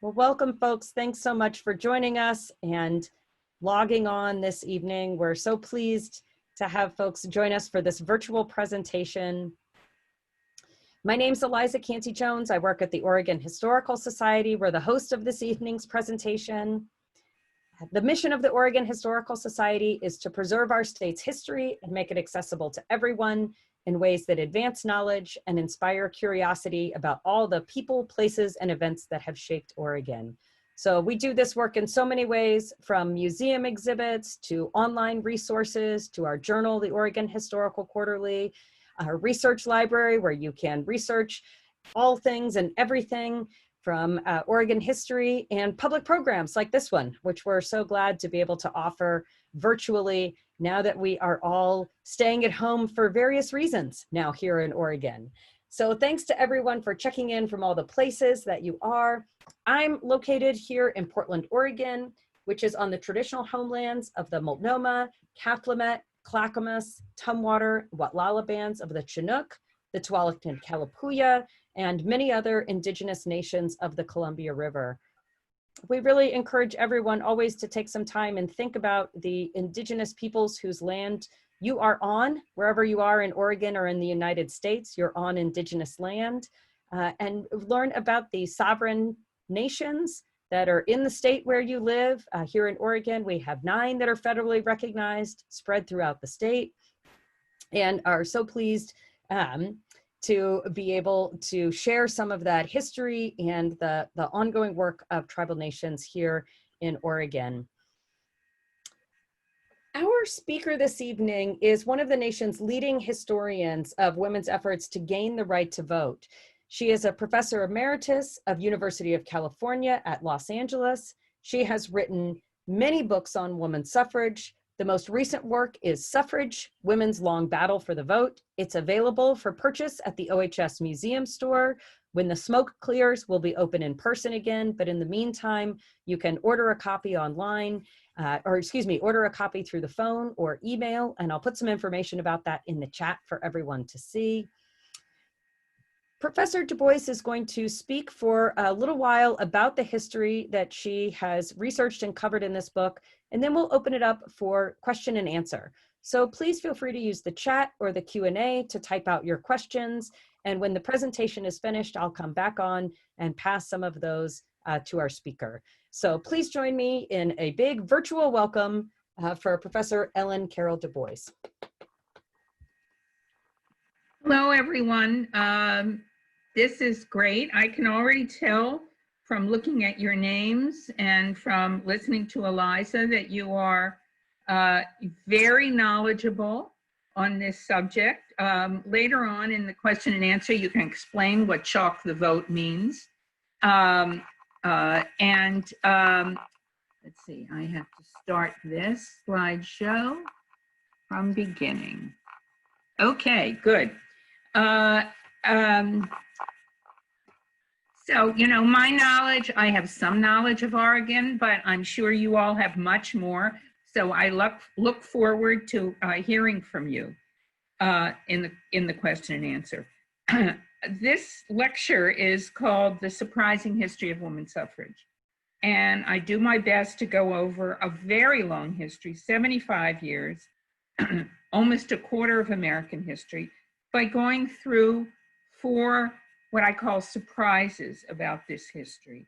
Well, welcome, folks. Thanks so much for joining us and logging on this evening. We're so pleased to have folks join us for this virtual presentation. My name's Eliza Canty-Jones. I work at the Oregon Historical Society. We're the host of this evening's presentation. The mission of the Oregon Historical Society is to preserve our state's history and make it accessible to everyone in ways that advance knowledge and inspire curiosity about all the people, places, and events that have shaped Oregon. So we do this work in so many ways, from museum exhibits to online resources to our journal, the Oregon Historical Quarterly, our research library where you can research all things and everything from Oregon history, and public programs like this one, which we're so glad to be able to offer virtually now that we are all staying at home for various reasons now here in Oregon. So thanks to everyone for checking in from all the places that you are. I'm located here in Portland, Oregon, which is on the traditional homelands of the Multnomah, Cathlamet, Clackamas, Tumwater, Guatlala bands of the Chinook, the Tualatin and Kalapuya, and many other indigenous nations of the Columbia River. We really encourage everyone always to take some time and think about the indigenous peoples whose land you are on, wherever you are in Oregon or in the United States, you're on indigenous land, and learn about the sovereign nations that are in the state where you live. Here in Oregon, we have 9 that are federally recognized, spread throughout the state, and are so pleased to be able to share some of that history and the ongoing work of tribal nations here in Oregon. Our speaker this evening is one of the nation's leading historians of women's efforts to gain the right to vote. She is a professor emeritus of University of California at Los Angeles. She has written many books on women's suffrage. The most recent work is Suffrage, Women's Long Battle for the Vote. It's available for purchase at the OHS Museum store. When the smoke clears, we'll be open in person again, but in the meantime, you can order a copy online, order a copy through the phone or email, and I'll put some information about that in the chat for everyone to see. Professor DuBois is going to speak for a little while about the history that she has researched and covered in this book, and then we'll open it up for question and answer. So please feel free to use the chat or the Q&A to type out your questions. And when the presentation is finished, I'll come back on and pass some of those to our speaker. So please join me in a big virtual welcome for Professor Ellen Carroll DuBois. Hello, everyone. This is great. I can already tell from looking at your names and from listening to Eliza that you are very knowledgeable on this subject. Later on in the question and answer, you can explain what chalk the vote means. Let's see, I have to start this slideshow from beginning. Okay, good. So, you know, my knowledge, I have some knowledge of Oregon, but I'm sure you all have much more. So I look forward to hearing from you in the question and answer. This lecture is called The Surprising History of Women's Suffrage. And I do my best to go over a very long history, 75 years, almost a quarter of American history, by going through 4 what I call surprises about this history.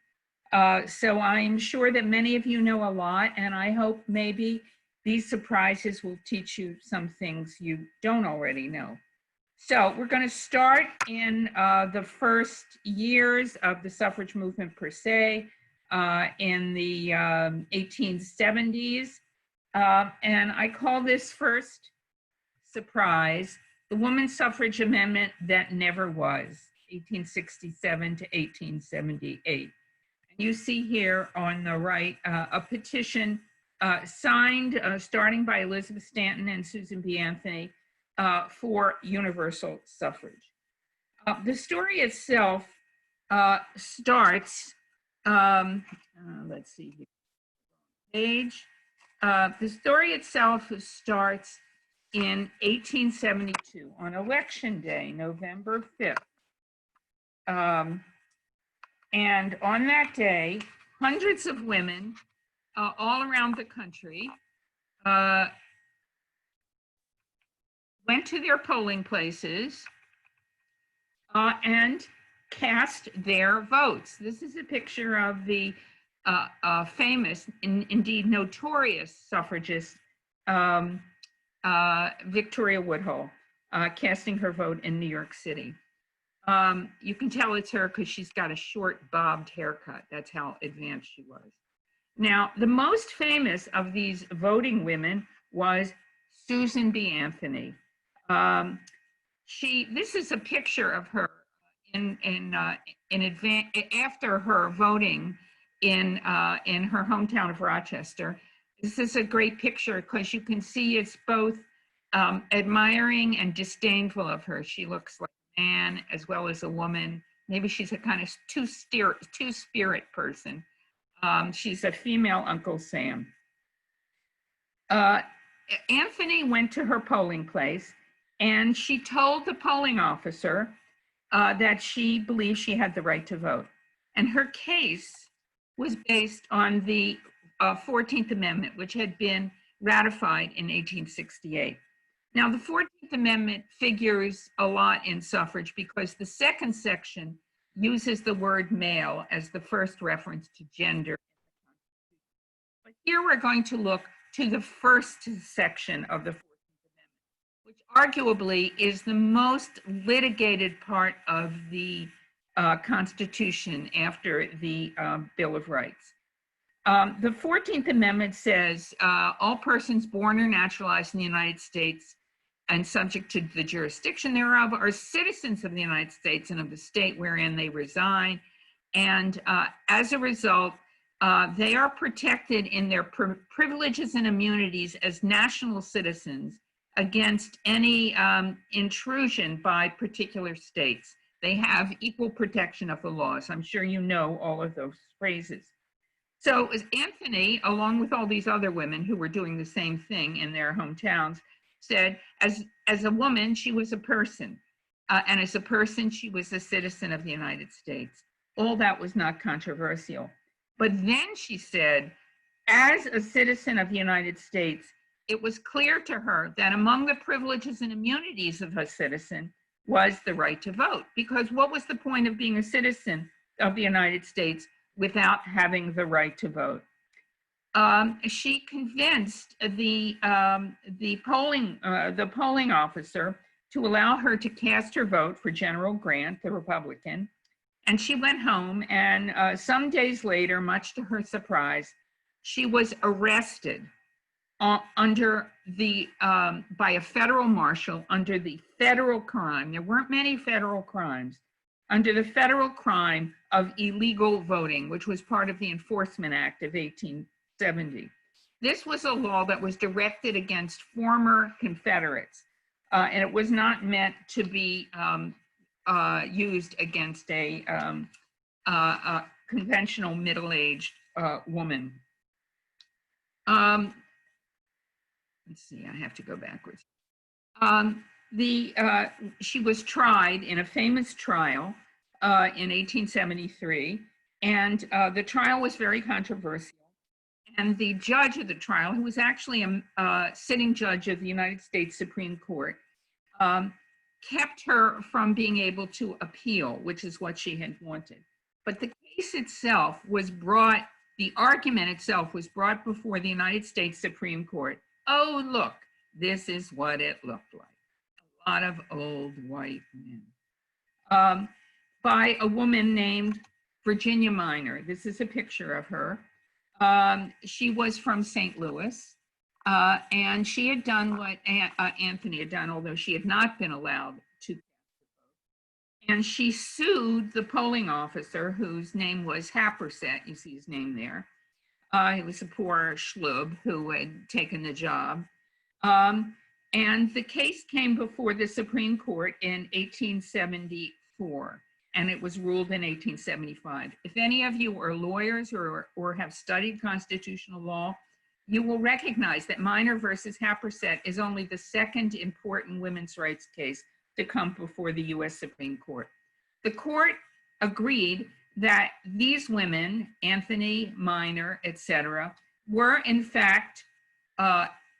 So I'm sure that many of you know a lot, and I hope maybe these surprises will teach you some things you don't already know. So we're going to start in the first years of the suffrage movement per se, in the 1870s. And I call this first surprise the Women's Suffrage Amendment that never was, 1867 to 1878. You see here on the right a petition signed starting by Elizabeth Stanton and Susan B. Anthony for universal suffrage. The story itself starts, let's see here, page. The story itself starts in 1872 on Election Day, November 5th. And on that day, hundreds of women all around the country went to their polling places and cast their votes. This is a picture of the famous, indeed notorious suffragist Victoria Woodhull casting her vote in New York City. You can tell it's her because she's got a short bobbed haircut. That's how advanced she was. Now, the most famous of these voting women was Susan B. Anthony. This is a picture of her in advance after her voting in her hometown of Rochester. This is a great picture because you can see it's both admiring and disdainful of her. She looks like a man as well as a woman. Maybe she's a kind of two-spirit person. She's a female Uncle Sam. Anthony went to her polling place and she told the polling officer that she believed she had the right to vote. And her case was based on the 14th Amendment, which had been ratified in 1868. Now, the 14th Amendment figures a lot in suffrage because the second section uses the word male as the first reference to gender. But here we're going to look to the first section of the 14th Amendment, which arguably is the most litigated part of the Constitution after the Bill of Rights. The 14th Amendment says all persons born or naturalized in the United States and subject to the jurisdiction thereof are citizens of the United States and of the state wherein they reside. And as a result, they are protected in their privileges and immunities as national citizens against any intrusion by particular states. They have equal protection of the laws. I'm sure you know all of those phrases. So as Anthony, along with all these other women who were doing the same thing in their hometowns, said as a woman, she was a person. And as a person, she was a citizen of the United States. All that was not controversial. But then she said, as a citizen of the United States, it was clear to her that among the privileges and immunities of a citizen was the right to vote. Because what was the point of being a citizen of the United States without having the right to vote? She convinced the polling officer to allow her to cast her vote for General Grant, the Republican. And she went home, and some days later, much to her surprise, she was arrested by a federal marshal under the federal crime. There weren't many federal crimes. Under the federal crime of illegal voting, which was part of the Enforcement Act of 1870. This was a law that was directed against former Confederates, and it was not meant to be used against a conventional middle-aged woman. Let's see, I have to go backwards. She was tried in a famous trial in 1873, and the trial was very controversial. And the judge of the trial, who was actually a sitting judge of the United States Supreme Court, kept her from being able to appeal, which is what she had wanted. But the case itself was brought, the argument itself was brought before the United States Supreme Court. Oh, look, this is what it looked like. A lot of old white men. By a woman named Virginia Minor. This is a picture of her. She was from St. Louis, and she had done what Anthony had done, although she had not been allowed to cast a vote. And she sued the polling officer, whose name was Happersett. You see his name there. He was a poor schlub who had taken the job. And the case came before the Supreme Court in 1874, and it was ruled in 1875. If any of you are lawyers or have studied constitutional law, you will recognize that Minor versus Happersett is only the second important women's rights case to come before the US Supreme Court. The court agreed that these women, Anthony, Minor, etc., were in fact,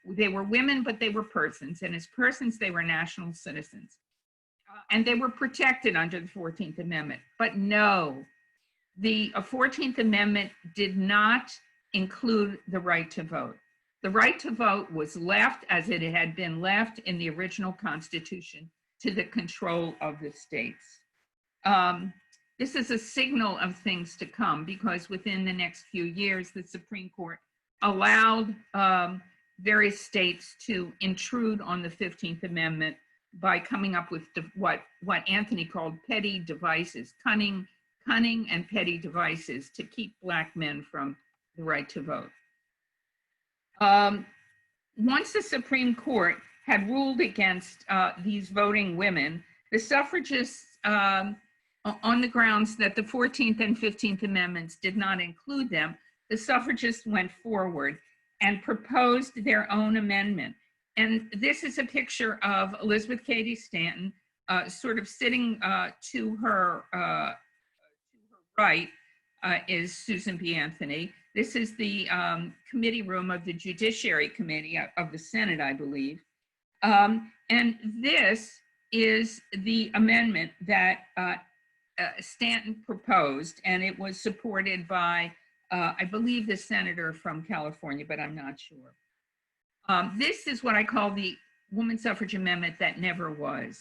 they were women, but they were persons. And as persons, they were national citizens. And they were protected under the 14th Amendment. But no, the 14th Amendment did not include the right to vote. The right to vote was left as it had been left in the original Constitution, to the control of the states. This is a signal of things to come, because within the next few years, the Supreme Court allowed various states to intrude on the 15th Amendment by coming up with what Anthony called petty devices, cunning and petty devices to keep Black men from the right to vote. Once the Supreme Court had ruled against these voting women, the suffragists, on the grounds that the 14th and 15th Amendments did not include them, the suffragists went forward and proposed their own amendment. And this is a picture of Elizabeth Cady Stanton, sort of sitting to her right is Susan B. Anthony. This is the committee room of the Judiciary Committee of the Senate, I believe. And this is the amendment that Stanton proposed, and it was supported by, I believe, the senator from California, but I'm not sure. This is what I call the woman suffrage amendment that never was.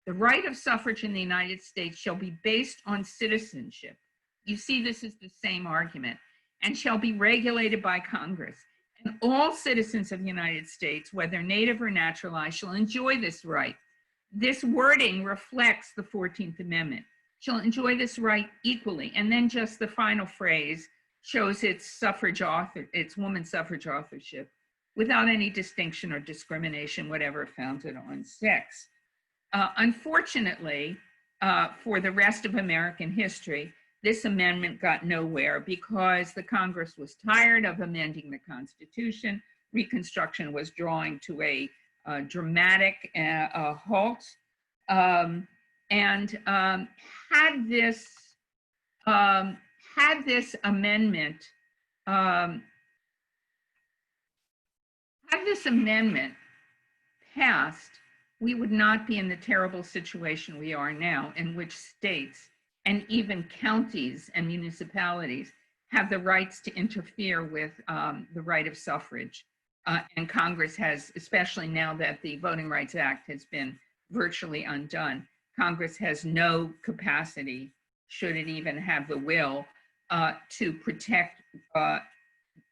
The right of suffrage in the United States shall be based on citizenship. You see, this is the same argument, and shall be regulated by Congress. And all citizens of the United States, whether native or naturalized, shall enjoy this right. This wording reflects the 14th Amendment. Shall enjoy this right equally. And then just the final phrase shows its woman suffrage authorship, without any distinction or discrimination, whatever founded on sex. Unfortunately, for the rest of American history, this amendment got nowhere because the Congress was tired of amending the Constitution. Reconstruction was drawing to a dramatic halt. Had this amendment passed, we would not be in the terrible situation we are now, in which states and even counties and municipalities have the rights to interfere with the right of suffrage. And Congress has, especially now that the Voting Rights Act has been virtually undone, Congress has no capacity, should it even have the will, to protect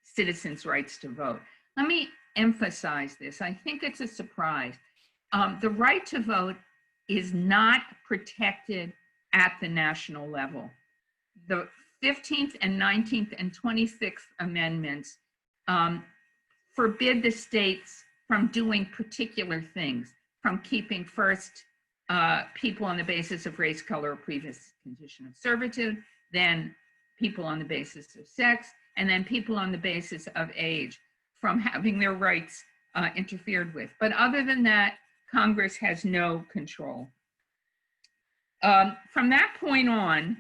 citizens' rights to vote. Let me emphasize this. I think it's a surprise. The right to vote is not protected at the national level. The 15th and 19th and 26th Amendments forbid the states from doing particular things, from keeping first people on the basis of race, color, or previous condition of servitude, then people on the basis of sex, and then people on the basis of age from having their rights interfered with. But other than that, Congress has no control. From that point on,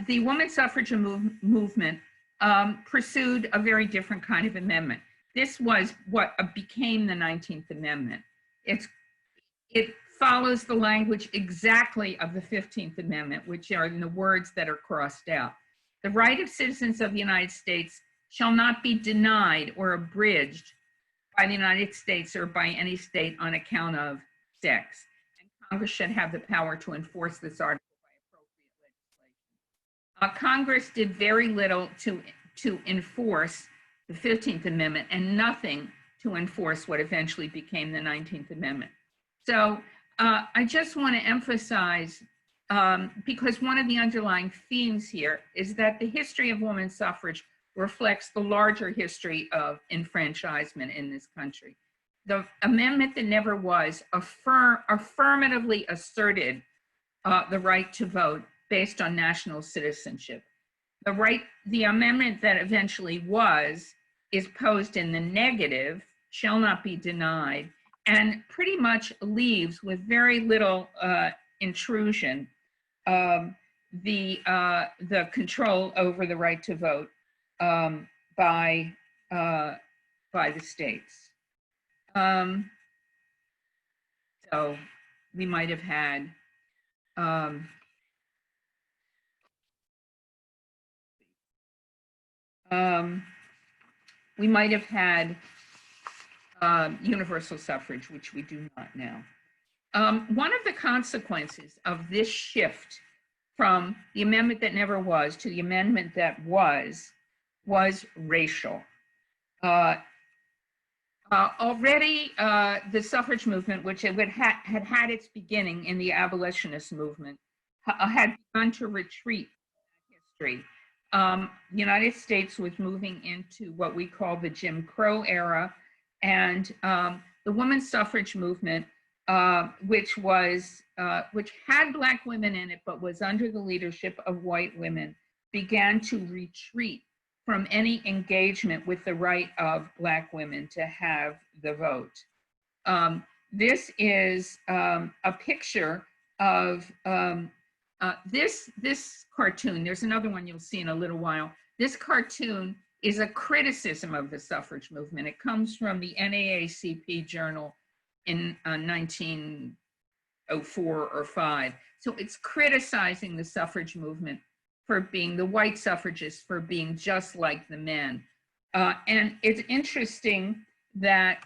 the women's suffrage movement pursued a very different kind of amendment. This was what became the 19th Amendment. It follows the language exactly of the 15th Amendment, which are in the words that are crossed out. The right of citizens of the United States shall not be denied or abridged by the United States or by any state on account of sex. And Congress should have the power to enforce this article by appropriate legislation. Congress did very little to enforce the 15th Amendment and nothing to enforce what eventually became the 19th Amendment. So I just want to emphasize, because one of the underlying themes here is that the history of women's suffrage reflects the larger history of enfranchisement in this country. The amendment that never was affirmatively asserted the right to vote based on national citizenship. The amendment that eventually was is posed in the negative, shall not be denied, and pretty much leaves with very little intrusion the control over the right to vote by the states. So we might have had universal suffrage, which we do not now. One of the consequences of this shift from the amendment that never was to the amendment that was racial. Already, the suffrage movement, which had had its beginning in the abolitionist movement, had begun to retreat in history. The United States was moving into what we call the Jim Crow era, and the women's suffrage movement, which had Black women in it, but was under the leadership of white women, began to retreat from any engagement with the right of Black women to have the vote. This is a picture of this cartoon. There's another one you'll see in a little while. This cartoon is a criticism of the suffrage movement. It comes from the NAACP journal in 1904 or 5. So it's criticizing the suffrage movement for being, the white suffragists for being just like the men. And it's interesting that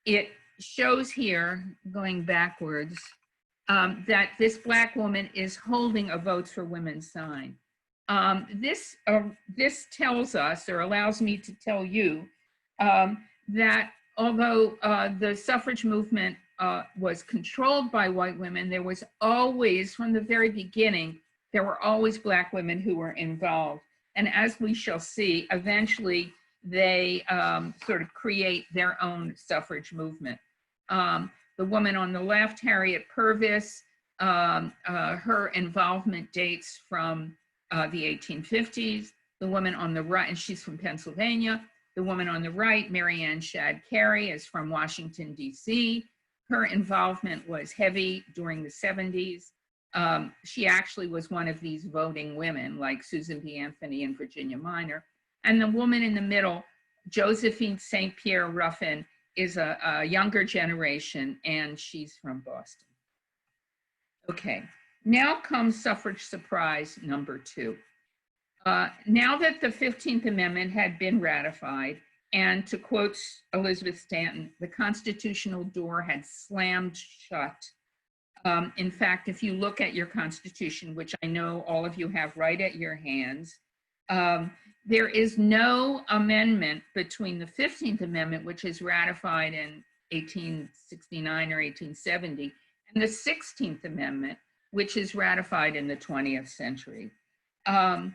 it shows here, going backwards, that this Black woman is holding a Votes for Women sign. This tells us, or allows me to tell you, that although the suffrage movement was controlled by white women, there was always, from the very beginning, there were always Black women who were involved. And as we shall see, eventually they sort of create their own suffrage movement. The woman on the left, Harriet Purvis, her involvement dates from the 1850s. The woman on the right, and she's from Pennsylvania. The woman on the right, Mary Ann Shadd Cary, is from Washington, D.C. Her involvement was heavy during the 70s. She actually was one of these voting women, like Susan B. Anthony and Virginia Minor. And the woman in the middle, Josephine St. Pierre Ruffin, is a younger generation, and she's from Boston. Okay, now comes suffrage surprise number 2. Now that the 15th Amendment had been ratified, and to quote Elizabeth Stanton, the constitutional door had slammed shut. In fact, if you look at your Constitution, which I know all of you have right at your hands, there is no amendment between the 15th Amendment, which is ratified in 1869 or 1870, and the 16th Amendment, which is ratified in the 20th century. In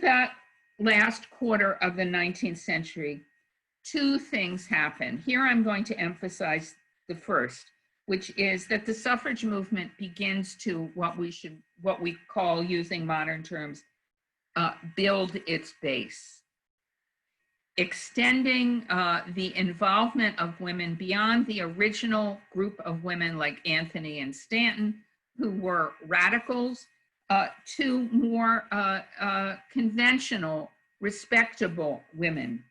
that last quarter of the 19th century, 2 things happen. Here I'm going to emphasize the first, which is that the suffrage movement begins to what we call, using modern terms, build its base, extending the involvement of women beyond the original group of women like Anthony and Stanton, who were radicals, to more conventional, respectable women.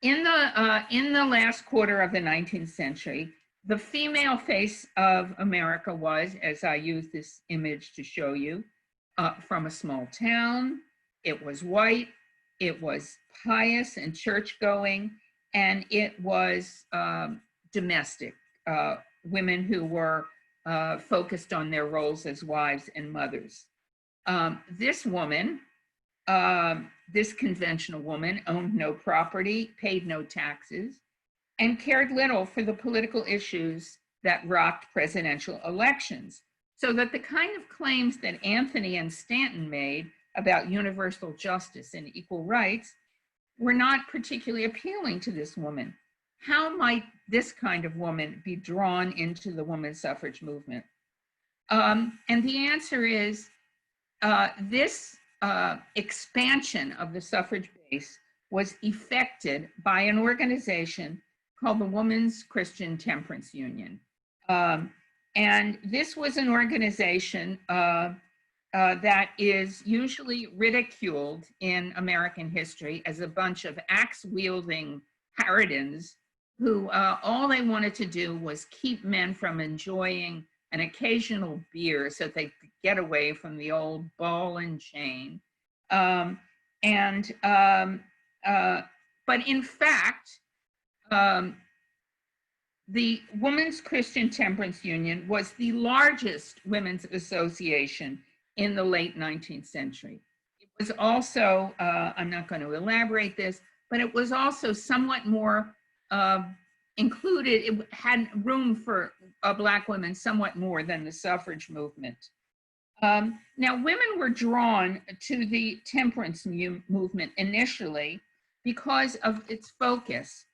In the last quarter of the 19th century, the female face of America was, as I use this image to show you, from a small town. It was white, it was pious and church-going, and it was domestic, women who were focused on their roles as wives and mothers. This woman, this conventional woman, owned no property, paid no taxes, and cared little for the political issues that rocked presidential elections. So that the kind of claims that Anthony and Stanton made about universal justice and equal rights were not particularly appealing to this woman. How might this kind of woman be drawn into the women's suffrage movement? And the answer is this expansion of the suffrage base was effected by an organization called the Women's Christian Temperance Union. And this was an organization that is usually ridiculed in American history as a bunch of axe-wielding harridans who all they wanted to do was keep men from enjoying an occasional beer so they could get away from the old ball and chain. Um, and but in fact, the Women's Christian Temperance Union was the largest women's association in the late 19th century. It was also, I'm not going to elaborate this, but it was also somewhat more included, it had room for Black women somewhat more than the suffrage movement. Now, women were drawn to the temperance movement initially because of its focus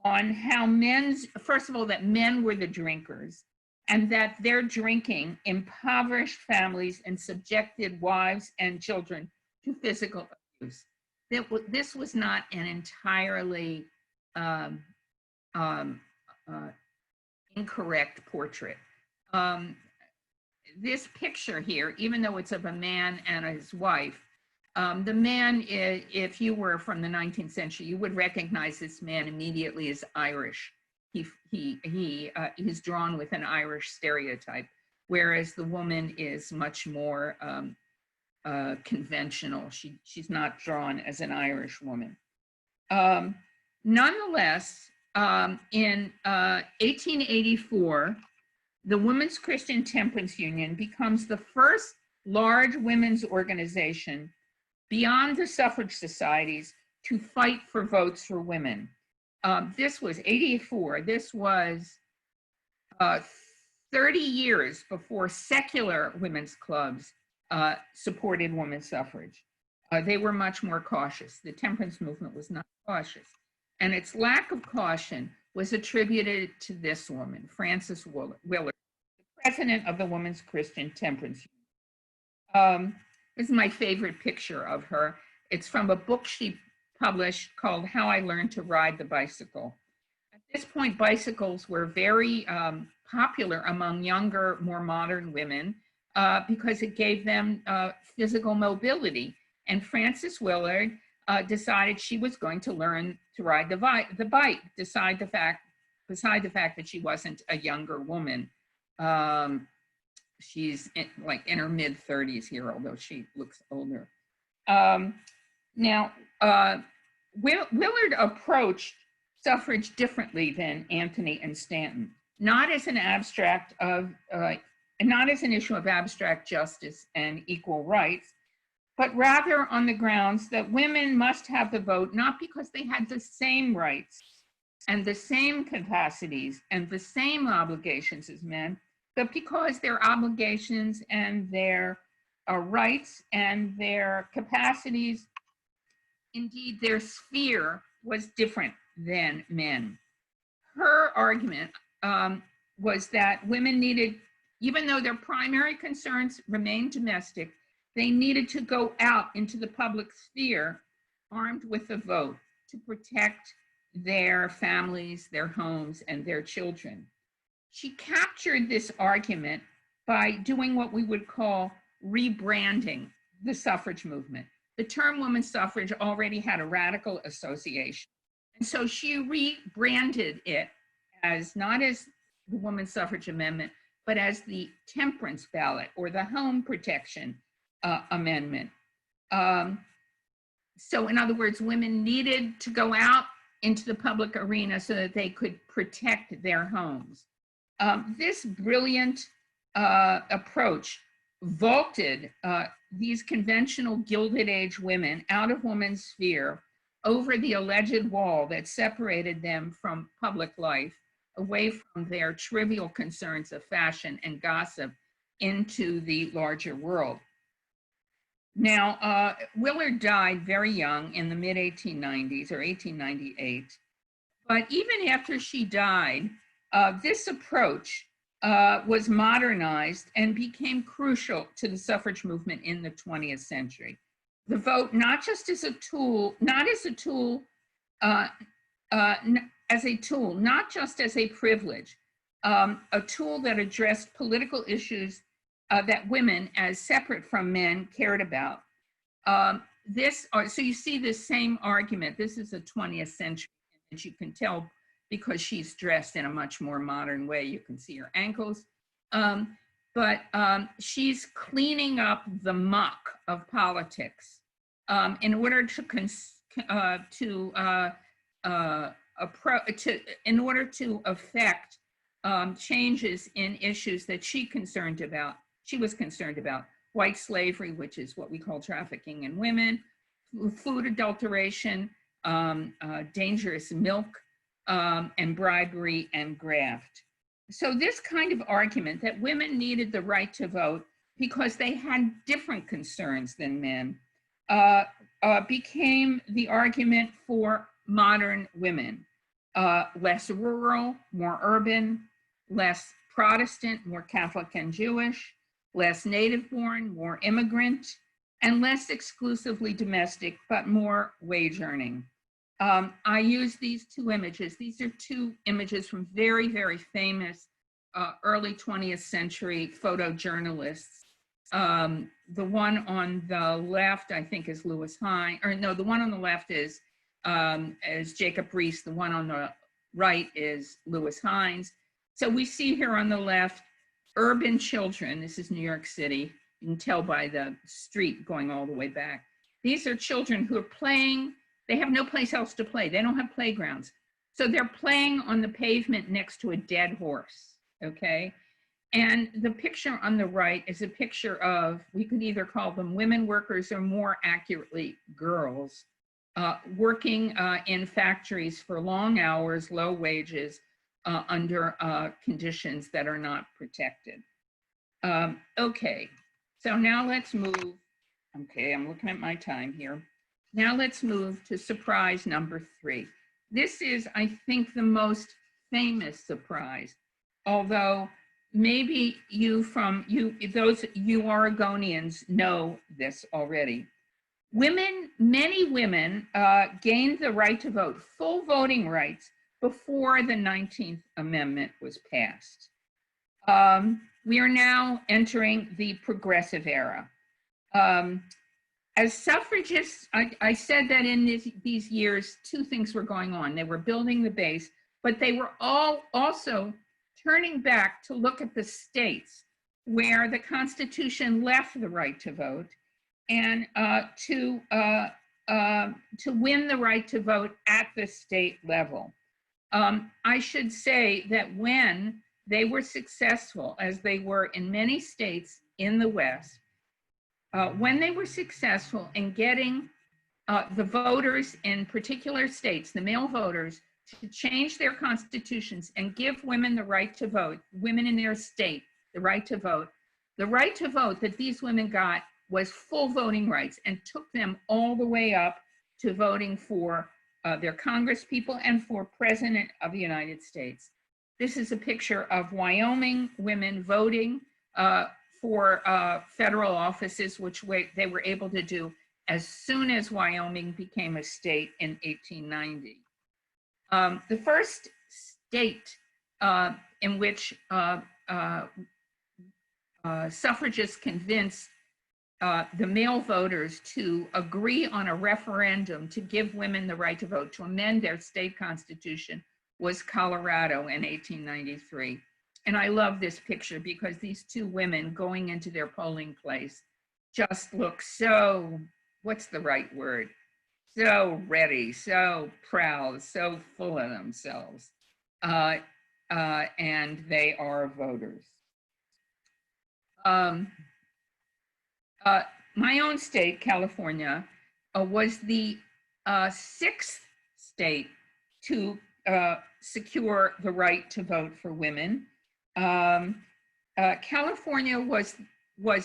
on how first of all, that men were the drinkers and that their drinking impoverished families and subjected wives and children to physical abuse. This was not an entirely incorrect portrait. This picture here, even though it's of a man and his wife, the man, if you were from the 19th century, you would recognize this man immediately as Irish. He's drawn with an Irish stereotype, whereas the woman is much more conventional. She's not drawn as an Irish woman. Nonetheless, in 1884, the Women's Christian Temperance Union becomes the first large women's organization beyond the suffrage societies to fight for votes for women. This was 84. This was 30 years before secular women's clubs supported women's suffrage. They were much more cautious. The temperance movement was not cautious. And its lack of caution was attributed to this woman, Frances Willard, the president of the Women's Christian Temperance Union. This is my favorite picture of her. It's from a book she published called How I Learned to Ride the Bicycle. At this point, bicycles were very popular among younger, more modern women because it gave them physical mobility. And Frances Willard decided she was going to learn to ride the bike, beside the fact that she wasn't a younger woman. She's in her mid-30s here, although she looks older. Now, Willard approached suffrage differently than Anthony and Stanton, not as an issue of abstract justice and equal rights, but rather on the grounds that women must have the vote, not because they had the same rights and the same capacities and the same obligations as men, but because their obligations and their rights and their capacities, indeed their sphere, was different than men. Her argument was that women needed, even though their primary concerns remained domestic, they needed to go out into the public sphere armed with the vote to protect their families, their homes, and their children. She captured this argument by doing what we would call rebranding the suffrage movement. The term women's suffrage already had a radical association. And so she rebranded it as not as the Women's Suffrage Amendment, but as the temperance ballot or the home protection amendment. So in other words, women needed to go out into the public arena so that they could protect their homes. This brilliant approach vaulted these conventional Gilded Age women out of women's sphere over the alleged wall that separated them from public life, away from their trivial concerns of fashion and gossip, into the larger world. Now, Willard died very young in the mid-1890s or 1898, but even after she died, this approach was modernized and became crucial to the suffrage movement in the 20th century. The vote, not just as a tool, not just as a privilege, a tool that addressed political issues that women, as separate from men, cared about. So you see this same argument. This is a 20th century image. You can tell because she's dressed in a much more modern way. You can see her ankles. But she's cleaning up the muck of politics in order to affect changes in issues that she was concerned about: white slavery, which is what we call trafficking in women, food adulteration, dangerous milk, and bribery and graft. So this kind of argument that women needed the right to vote because they had different concerns than men became the argument for modern women. Less rural, more urban, less Protestant, more Catholic and Jewish, less native born, more immigrant, and less exclusively domestic, but more wage earning. I use these two images. These are two images from very, very famous early 20th century photojournalists. The one on the left, I think, is Lewis Hine, or no, the one on the left is Jacob Riis. The one on the right is Lewis Hines. So we see here on the left, urban children. This is New York City. You can tell by the street going all the way back. These are children who are playing. They have no place else to play. They don't have playgrounds. So they're playing on the pavement next to a dead horse, okay? And the picture on the right is a picture of, we could either call them women workers or more accurately, girls, working in factories for long hours, low wages, under conditions that are not protected. Okay, so now let's move. Okay, I'm looking at my time here. Now let's move to surprise number 3. This is, I think, the most famous surprise, although maybe those Oregonians know this already. Many women gained the right to vote, full voting rights, before the 19th Amendment was passed. We are now entering the progressive era. As suffragists, I said that in these years, two things were going on. They were building the base, but they were all also turning back to look at the states where the Constitution left the right to vote, and to win the right to vote at the state level. I should say that when they were successful, as they were in many states in the West, when they were successful in getting the voters in particular states, the male voters, to change their constitutions and give women the right to vote, women in their state, the right to vote that these women got was full voting rights, and took them all the way up to voting for their congresspeople and for President of the United States. This is a picture of Wyoming women voting for federal offices, which they were able to do as soon as Wyoming became a state in 1890. The first state in which suffragists convinced the male voters to agree on a referendum to give women the right to vote, to amend their state constitution, was Colorado in 1893. And I love this picture because these two women going into their polling place just look so, what's the right word? So ready, so proud, so full of themselves. And they are voters. My own state, California, was the 6th state to secure the right to vote for women. California was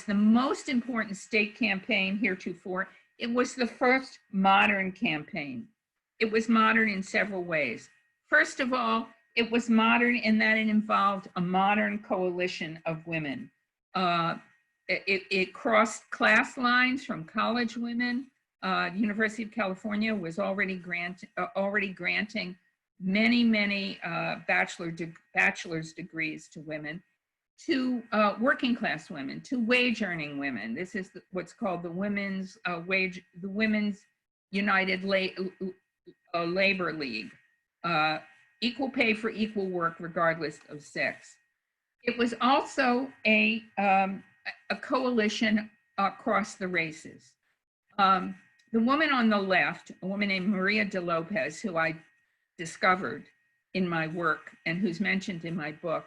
the most important state campaign heretofore. It was the first modern campaign. It was modern in several ways. First of all, it was modern in that it involved a modern coalition of women. It crossed class lines from college women. The University of California was already granting many bachelor's degrees to women. to working class women, to wage earning women. This is what's called the Women's United Labor League. Equal pay for equal work regardless of sex. It was also a coalition across the races. The woman on the left, a woman named Maria de Lopez, who I discovered in my work and who's mentioned in my book,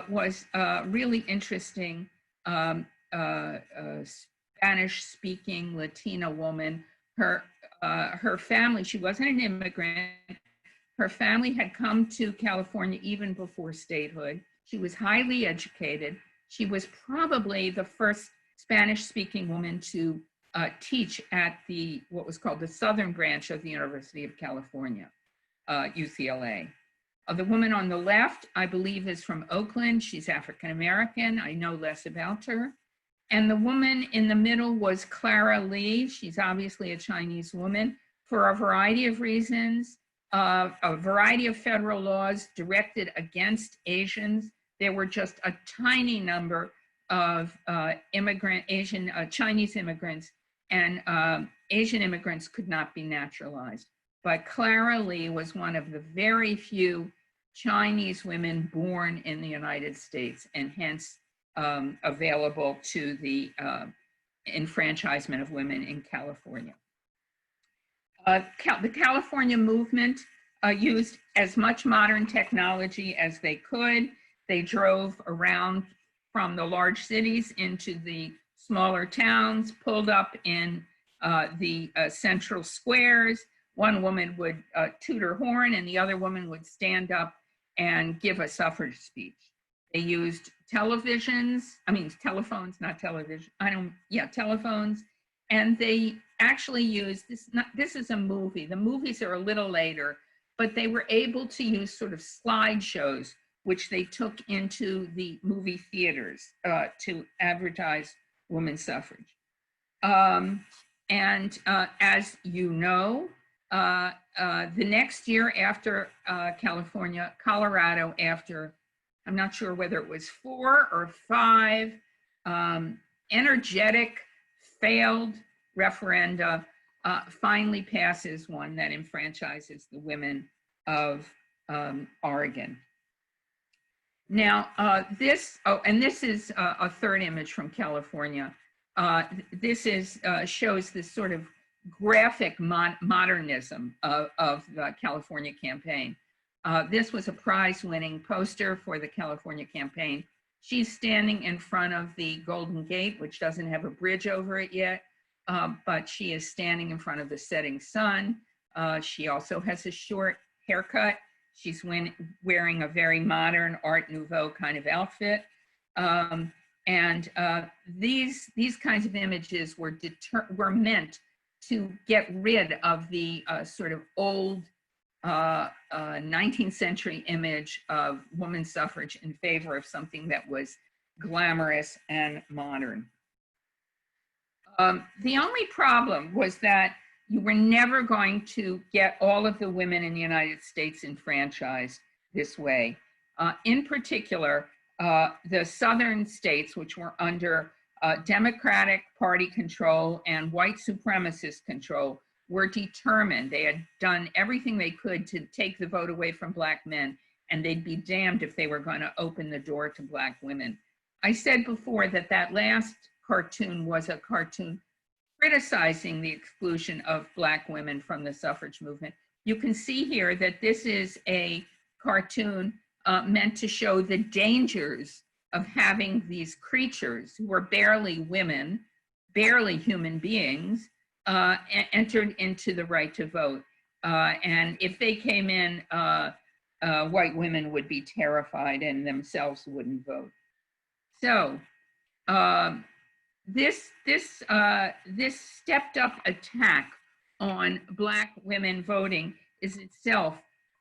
was a really interesting Spanish-speaking Latina woman. Her family, she wasn't an immigrant. Her family had come to California even before statehood. She was highly educated. She was probably the first Spanish-speaking woman to teach at what was called the Southern branch of the University of California, UCLA. The woman on the left, I believe, is from Oakland. She's African-American. I know less about her. And the woman in the middle was Clara Lee. She's obviously a Chinese woman for a variety of reasons. A variety of federal laws directed against Asians. There were just a tiny number of Chinese immigrants, and Asian immigrants could not be naturalized. But Clara Lee was one of the very few Chinese women born in the United States, and hence available to the enfranchisement of women in California. The California movement used as much modern technology as they could. They drove around from the large cities into the smaller towns, pulled up in the central squares. One woman would toot her horn and the other woman would stand up and give a suffrage speech. They used telephones, not television. Telephones. And they actually used this is a movie. The movies are a little later, but they were able to use sort of slideshows, which they took into the movie theaters to advertise women's suffrage. As you know, the next year after California, Colorado, after, I'm not sure whether it was 4 or 5 energetic, failed referenda, finally passes one that enfranchises the women of Oregon. Now, this is a third image from California. This shows this sort of graphic modernism of the California campaign. This was a prize-winning poster for the California campaign. She's standing in front of the Golden Gate, which doesn't have a bridge over it yet, but she is standing in front of the setting sun. She also has a short haircut. She's wearing a very modern Art Nouveau kind of outfit. These kinds of images were meant to get rid of the sort of old 19th century image of women's suffrage in favor of something that was glamorous and modern. The only problem was that you were never going to get all of the women in the United States enfranchised this way. In particular, the southern states, which were under Democratic Party control and white supremacist control, were determined. They had done everything they could to take the vote away from Black men, and they'd be damned if they were going to open the door to Black women. I said before that last cartoon was a cartoon criticizing the exclusion of Black women from the suffrage movement. You can see here that this is a cartoon meant to show the dangers of having these creatures who were barely women, barely human beings, entered into the right to vote. And if they came in, white women would be terrified and themselves wouldn't vote. So this stepped up attack on Black women voting is itself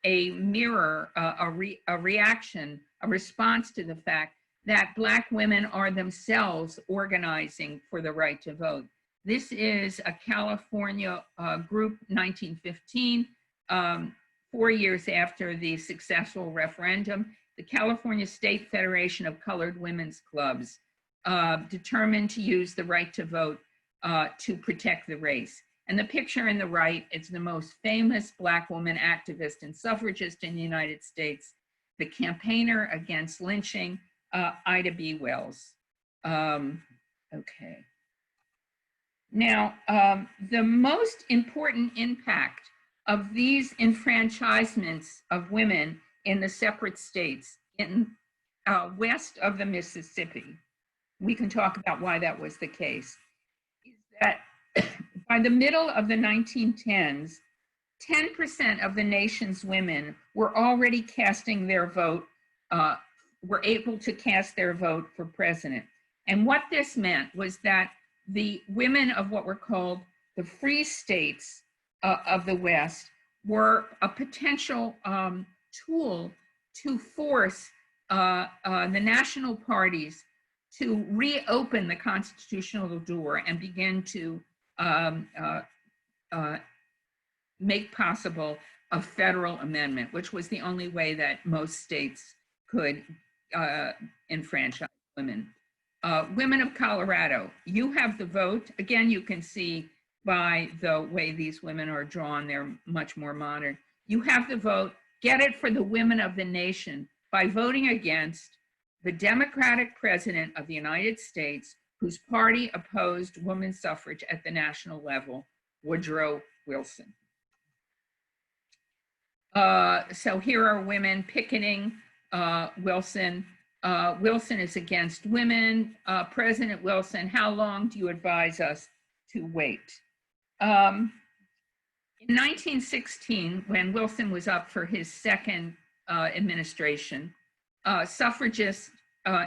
a mirror, a reaction, a response to the fact that Black women are themselves organizing for the right to vote. This is a California group, 1915, 4 years after the successful referendum, the California State Federation of Colored Women's Clubs determined to use the right to vote to protect the race. And the picture in the right is the most famous Black woman activist and suffragist in the United States, the campaigner against lynching, Ida B. Wells. Okay. Now, the most important impact of these enfranchisements of women in the separate states in west of the Mississippi, we can talk about why that was the case, is that by the middle of the 1910s, 10% of the nation's women were already casting their vote, were able to cast their vote for president. And what this meant was that the women of what were called the free states of the West were a potential tool to force the national parties to reopen the constitutional door and begin to make possible a federal amendment, which was the only way that most states could enfranchise women. Women of Colorado, you have the vote. Again, you can see by the way these women are drawn, they're much more modern. You have the vote. Get it for the women of the nation by voting against the Democratic president of the United States, whose party opposed women's suffrage at the national level, Woodrow Wilson. So here are women picketing Wilson. Wilson is against women. President Wilson, how long do you advise us to wait? In 1916, when Wilson was up for his second administration, suffragists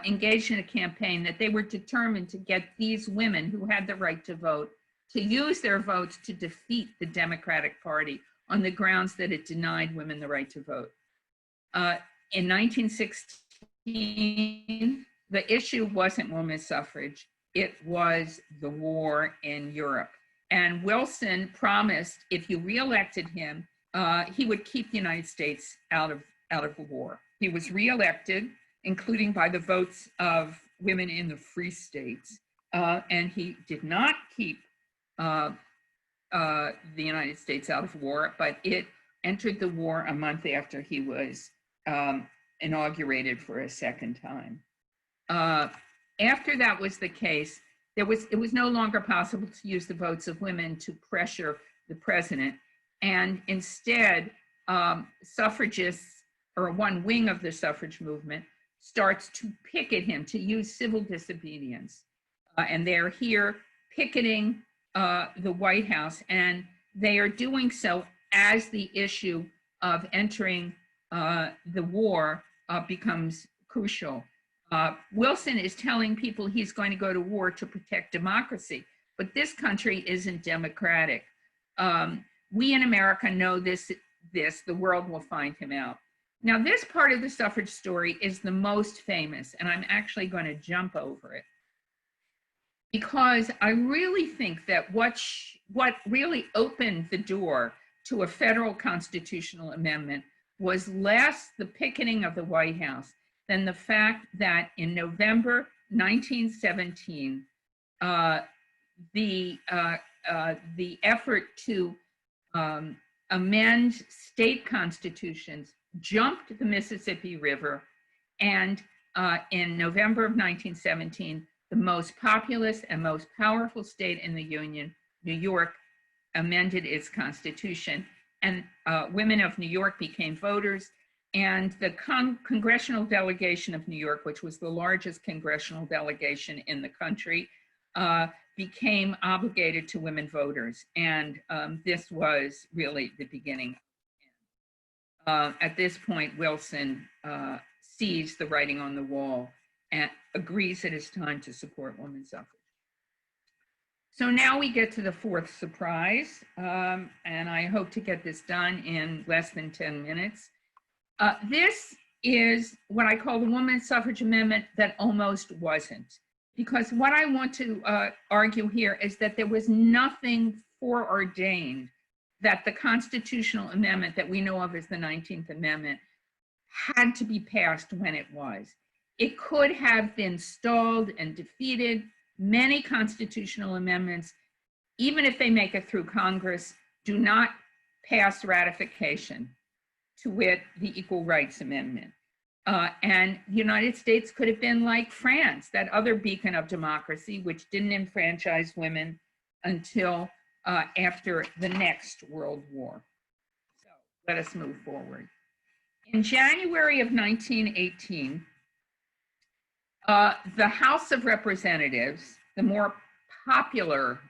engaged in a campaign that they were determined to get these women who had the right to vote to use their votes to defeat the Democratic Party on the grounds that it denied women the right to vote. In 1916, the issue wasn't women's suffrage, it was the war in Europe. And Wilson promised if you reelected him, he would keep the United States out of the war. He was reelected, including by the votes of women in the free states, and he did not keep the United States out of war, but it entered the war a month after he was inaugurated for a second time. After that was the case, it was no longer possible to use the votes of women to pressure the president, and instead, suffragists, or one wing of the suffrage movement, starts to picket him, to use civil disobedience. And they're here picketing the White House, and they are doing so as the issue of entering the war becomes crucial. Wilson is telling people he's going to go to war to protect democracy, but this country isn't democratic. We in America know this, the world will find him out. Now, this part of the suffrage story is the most famous, and I'm actually going to jump over it, because I really think that what really opened the door to a federal constitutional amendment was less the picketing of the White House than the fact that in November 1917, the effort to amend state constitutions jumped the Mississippi River, and in November of 1917, the most populous and most powerful state in the Union, New York, amended its constitution, and women of New York became voters, and the congressional delegation of New York, which was the largest congressional delegation in the country, became obligated to women voters, and this was really the beginning. At this point, Wilson sees the writing on the wall and agrees that it's time to support women's suffrage. So now we get to the fourth surprise, and I hope to get this done in less than 10 minutes. This is what I call the women's suffrage amendment that almost wasn't, because what I want to argue here is that there was nothing foreordained that the constitutional amendment that we know of as the 19th Amendment had to be passed when it was. It could have been stalled and defeated. Many constitutional amendments, even if they make it through Congress, do not pass ratification, to wit, the Equal Rights Amendment. And the United States could have been like France, that other beacon of democracy, which didn't enfranchise women until after the next World War. So let us move forward. In January of 1918, the House of Representatives, the more popular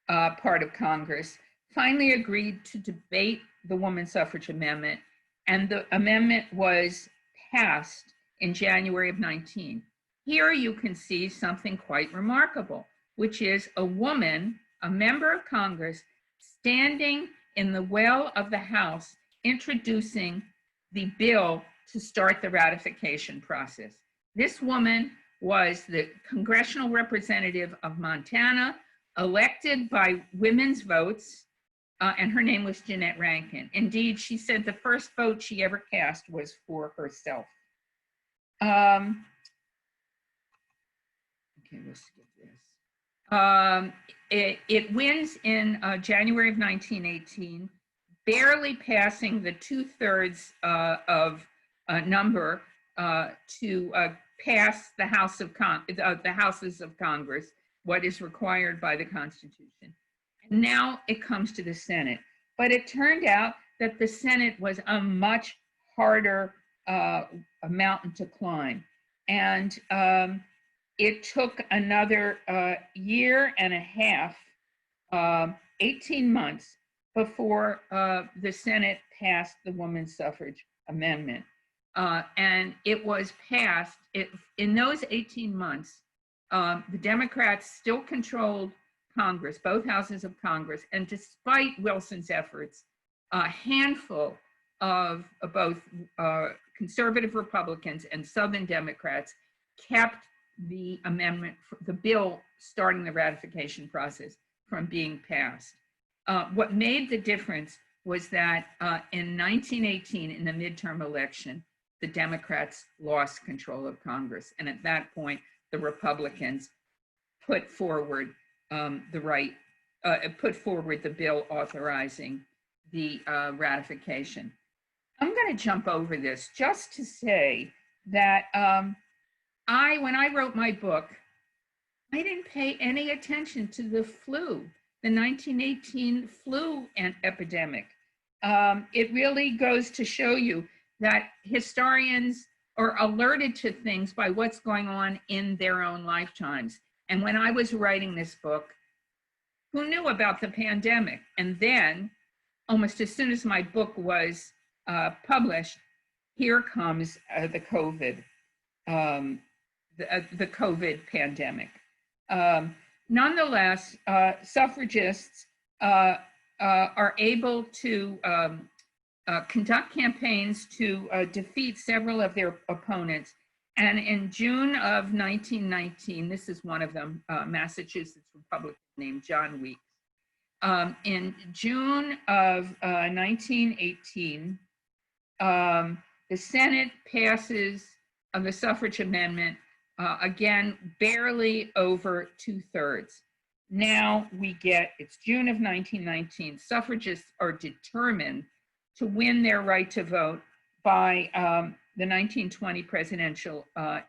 part of Congress, finally agreed to debate the woman suffrage amendment, and the amendment was passed in January of 19. Here you can see something quite remarkable, which is a woman, a member of Congress, standing in the well of the House, introducing the bill to start the ratification process. This woman was the congressional representative of Montana, elected by women's votes, and her name was Jeanette Rankin. Indeed, she said the first vote she ever cast was for herself. Okay, let's skip this. It wins in January of 1918, barely passing the 2/3 of number to pass the the houses of Congress, what is required by the Constitution. And now it comes to the Senate. But it turned out that the Senate was a much harder mountain to climb. And it took another year and a half, 18 months, before the Senate passed the women's suffrage amendment. And it was passed, in those 18 months, the Democrats still controlled Congress, both houses of Congress, and despite Wilson's efforts, a handful of both conservative Republicans and Southern Democrats kept the amendment, the bill starting the ratification process, from being passed. What made the difference was that in 1918, in the midterm election, the Democrats lost control of Congress. And at that point, the Republicans put forward the bill authorizing the ratification. I'm going to jump over this just to say that when I wrote my book, I didn't pay any attention to the flu, the 1918 flu epidemic. It really goes to show you that historians are alerted to things by what's going on in their own lifetimes. And when I was writing this book, who knew about the pandemic? And then, almost as soon as my book was published, here comes the COVID pandemic. Nonetheless, suffragists are able to conduct campaigns to defeat several of their opponents. And in June of 1919, this is one of them, Massachusetts Republican named John Weeks. In June of 1918, the Senate passes the suffrage amendment, again, barely over 2/3. Now it's June of 1919. Suffragists are determined to win their right to vote by the 1920 presidential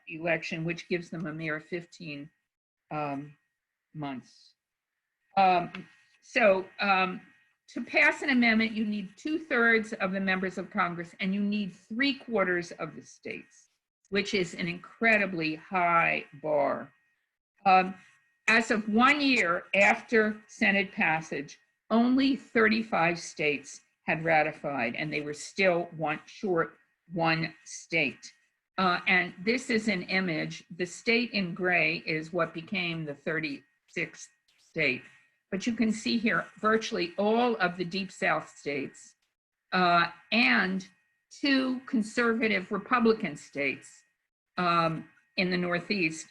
election, which gives them a mere 15 months. So to pass an amendment, you need 2/3 of the members of Congress, and you need 3/4 of the states, which is an incredibly high bar. As of 1 year after Senate passage, only 35 states had ratified, and they were still one state. And this is an image. The state in gray is what became the 36th state. But you can see here virtually all of the Deep South states and 2 conservative Republican states in the Northeast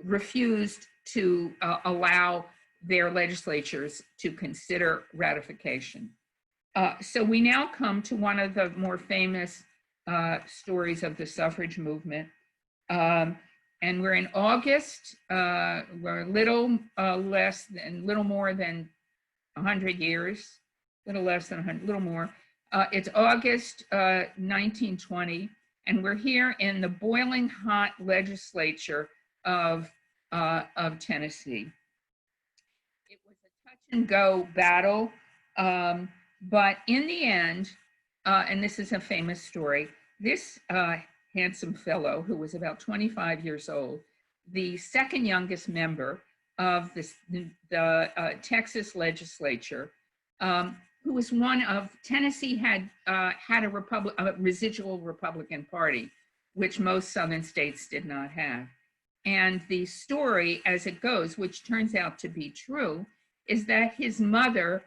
refused to allow their legislatures to consider ratification. So we now come to one of the more famous stories of the suffrage movement. And we're in August. We're a little more than 100 years, little less than 100, little more. It's August 1920, and we're here in the boiling hot legislature of Tennessee. It was a touch and go battle, but in the end, and this is a famous story, this handsome fellow who was about 25 years old, the second youngest member of the Texas legislature, who was one of, Tennessee had a residual Republican Party, which most southern states did not have. And the story as it goes, which turns out to be true, is that his mother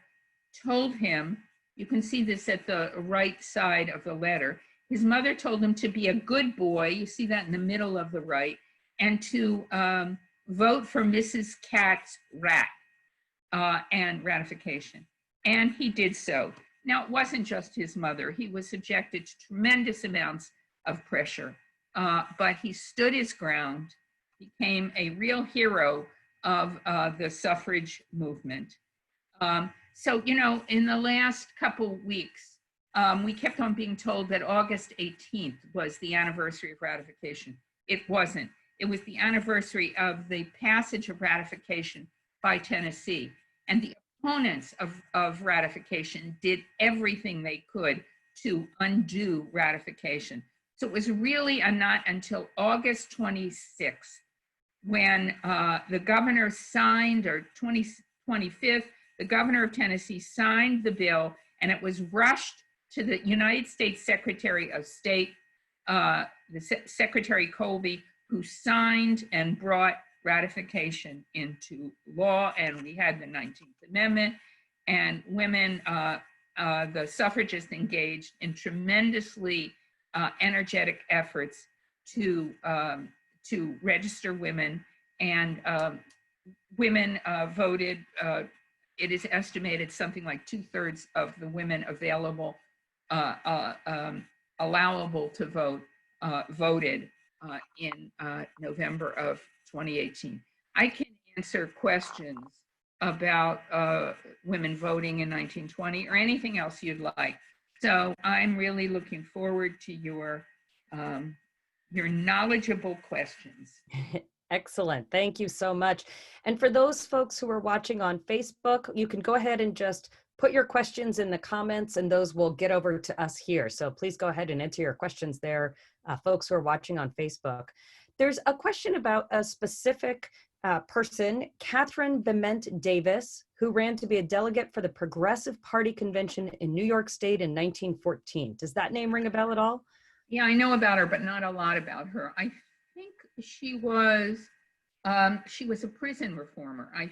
told him, you can see this at the right side of the letter, his mother told him to be a good boy, you see that in the middle of the right, and to vote for Mrs. Catt's rat and ratification. And he did so. Now, it wasn't just his mother. He was subjected to tremendous amounts of pressure, but he stood his ground, became a real hero of the suffrage movement. So, you know, in the last couple weeks, we kept on being told that August 18th was the anniversary of ratification. It wasn't. It was the anniversary of the passage of ratification by Tennessee. And the opponents of ratification did everything they could to undo ratification. So it was really not until August 26th when the governor signed, or 25th, the governor of Tennessee signed the bill, and it was rushed to the United States Secretary of State, Secretary Colby, who signed and brought ratification into law. And we had the 19th Amendment, and women, the suffragists, engaged in tremendously energetic efforts to register women, and women voted. It is estimated something like 2/3 of the women available, allowable to vote, voted in November of 2018. I can answer questions about women voting in 1920 or anything else you'd like. So I'm really looking forward to your knowledgeable questions. Excellent. Thank you so much. And for those folks who are watching on Facebook, you can go ahead and just put your questions in the comments, and those will get over to us here. So please go ahead and enter your questions there, folks who are watching on Facebook. There's a question about a specific person, Catherine Bement Davis, who ran to be a delegate for the Progressive Party convention in New York State in 1914. Does that name ring a bell at all? Yeah, I know about her, but not a lot about her. I think she was a prison reformer. I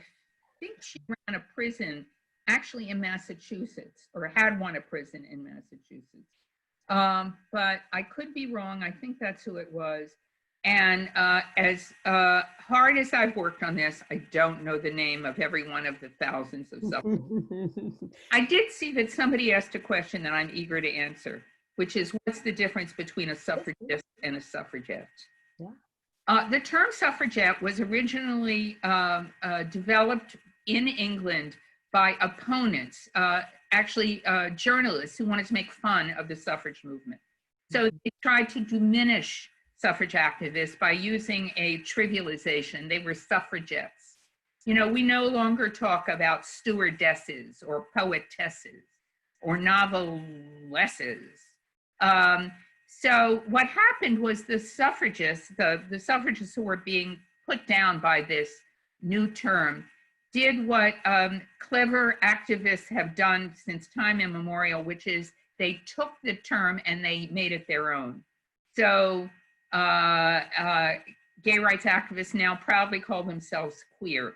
think she ran a prison actually in Massachusetts, or had won a prison in Massachusetts. But I could be wrong. I think that's who it was. And as hard as I've worked on this, I don't know the name of every one of the thousands of suffragists. I did see that somebody asked a question that I'm eager to answer, which is, what's the difference between a suffragist and a suffragette? Yeah. The term suffragette was originally developed in England by opponents, actually journalists who wanted to make fun of the suffrage movement. So they tried to diminish suffrage activists by using a trivialization. They were suffragettes. You know, we no longer talk about stewardesses or poetesses or novelesses. So what happened was the suffragists, the suffragists who were being put down by this new term, did what clever activists have done since time immemorial, which is they took the term and they made it their own. So gay rights activists now proudly call themselves queer.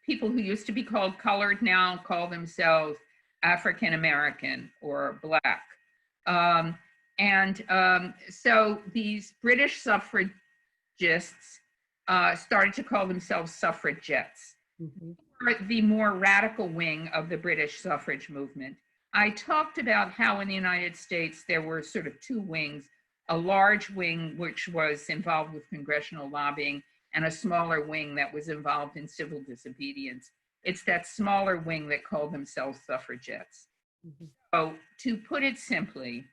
People who used to be called colored now call themselves African American or Black. So these British suffragists started to call themselves suffragettes. Mm-hmm. The more radical wing of the British suffrage movement. I talked about how in the United States there were sort of two wings, a large wing which was involved with congressional lobbying and a smaller wing that was involved in civil disobedience. It's that smaller wing that called themselves suffragettes. Mm-hmm. So to put it simply,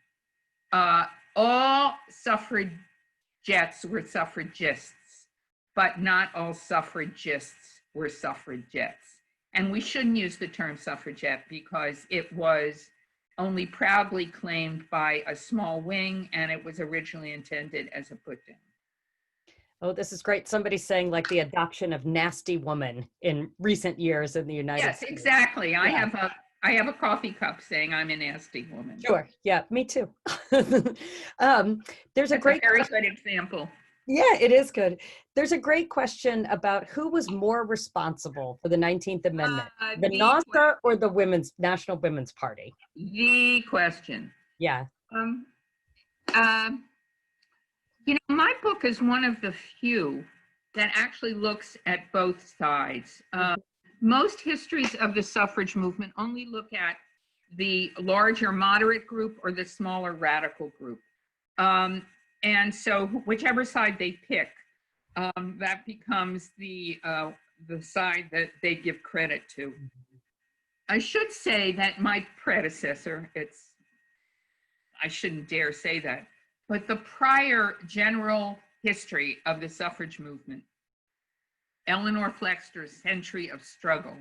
all suffragettes were suffragists, but not all suffragists were suffragettes. And we shouldn't use the term suffragette because it was only proudly claimed by a small wing, and it was originally intended as a put-down. Oh, this is great. Somebody's saying like the adoption of nasty woman in recent years in the United States. Yes, exactly. Yeah. I have a coffee cup saying I'm a nasty woman. Sure. Yeah, me too. There's a great very good example. Yeah, it is good. There's a great question about who was more responsible for the 19th Amendment, the NASA or the National Women's Party? The question. Yeah. You know, my book is one of the few that actually looks at both sides. Most histories of the suffrage movement only look at the larger moderate group or the smaller radical group. And so whichever side they pick, that becomes the side that they give credit to. I should say that my predecessor, I shouldn't dare say that, but the prior general history of the suffrage movement, Eleanor Flexner's Century of Struggle,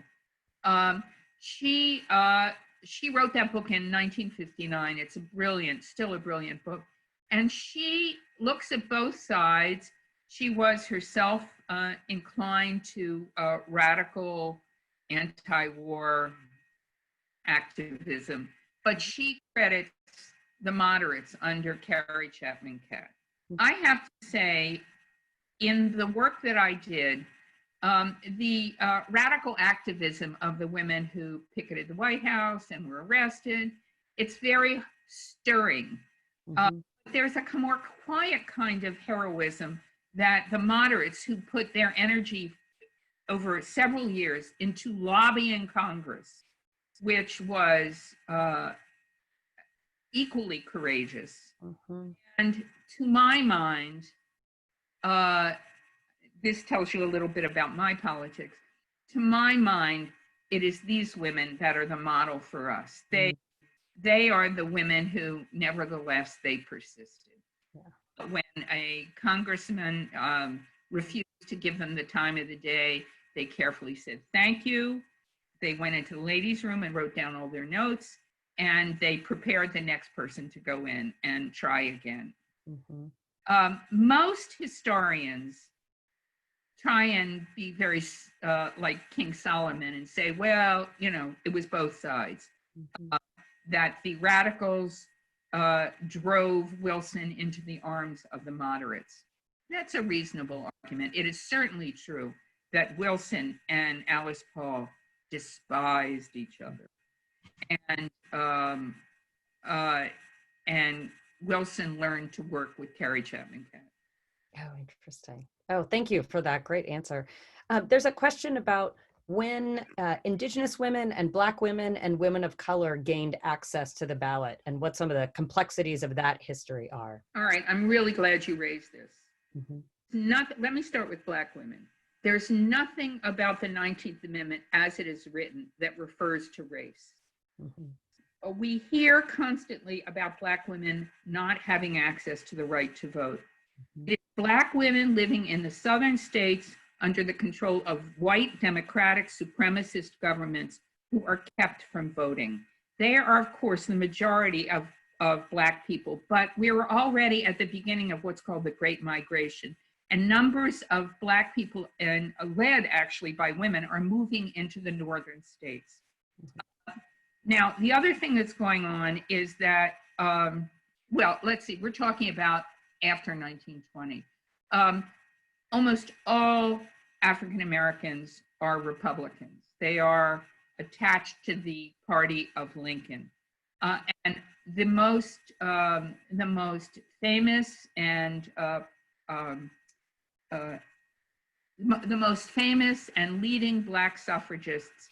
she wrote that book in 1959. It's still a brilliant book. And she looks at both sides. She was herself inclined to radical anti-war activism, but she credits the moderates under Carrie Chapman Catt. I have to say, in the work that I did, the radical activism of the women who picketed the White House and were arrested, it's very stirring. Mm-hmm. There's a more quiet kind of heroism that the moderates who put their energy over several years into lobbying Congress, which was equally courageous. Mm-hmm. And to my mind, this tells you a little bit about my politics. To my mind, it is these women that are the model for us. They are the women who, nevertheless, they persisted. Yeah. When a congressman refused to give them the time of the day, they carefully said, thank you. They went into the ladies' room and wrote down all their notes, and they prepared the next person to go in and try again. Mm-hmm. Most historians try and be very like King Solomon and say, well, you know, it was both sides. Mm-hmm. That the radicals drove Wilson into the arms of the moderates. That's a reasonable argument. It is certainly true that Wilson and Alice Paul despised each other. And Wilson learned to work with Carrie Chapman Catt. Oh, interesting. Oh, thank you for that great answer. There's a question about when Indigenous women and Black women and women of color gained access to the ballot and what some of the complexities of that history are. All right, I'm really glad you raised this. Mm-hmm. Let me start with Black women. There's nothing about the 19th Amendment as it is written that refers to race. Mm-hmm. We hear constantly about Black women not having access to the right to vote. Mm-hmm. It's Black women living in the southern states under the control of white democratic supremacist governments who are kept from voting. They are, of course, the majority of Black people, but we were already at the beginning of what's called the Great Migration. And numbers of Black people, and led actually by women, are moving into the northern states. Mm-hmm. Now, the other thing that's going on is that, well, let's see, we're talking about after 1920. Almost all African Americans are Republicans. They are attached to the party of Lincoln. And the most famous and the most famous and leading Black suffragists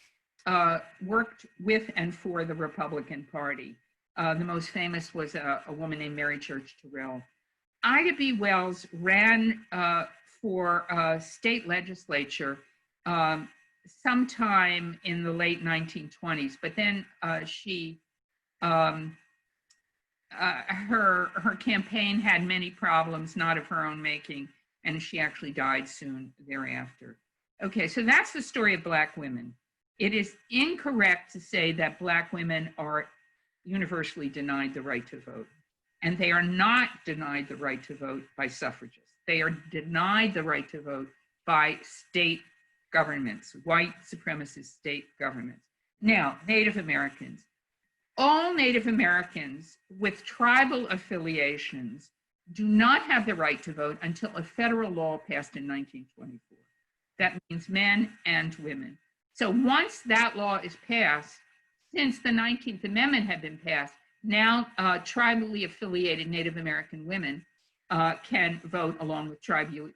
worked with and for the Republican Party. The most famous was a woman named Mary Church Terrell. Ida B. Wells ran for state legislature sometime in the late 1920s, but then her campaign had many problems, not of her own making, and she actually died soon thereafter. Okay, so that's the story of Black women. It is incorrect to say that Black women are universally denied the right to vote. And they are not denied the right to vote by suffragists. They are denied the right to vote by state governments, white supremacist state governments. Now, Native Americans. All Native Americans with tribal affiliations do not have the right to vote until a federal law passed in 1924. That means men and women. So once that law is passed, since the 19th Amendment had been passed, now tribally affiliated Native American women can vote along with tribally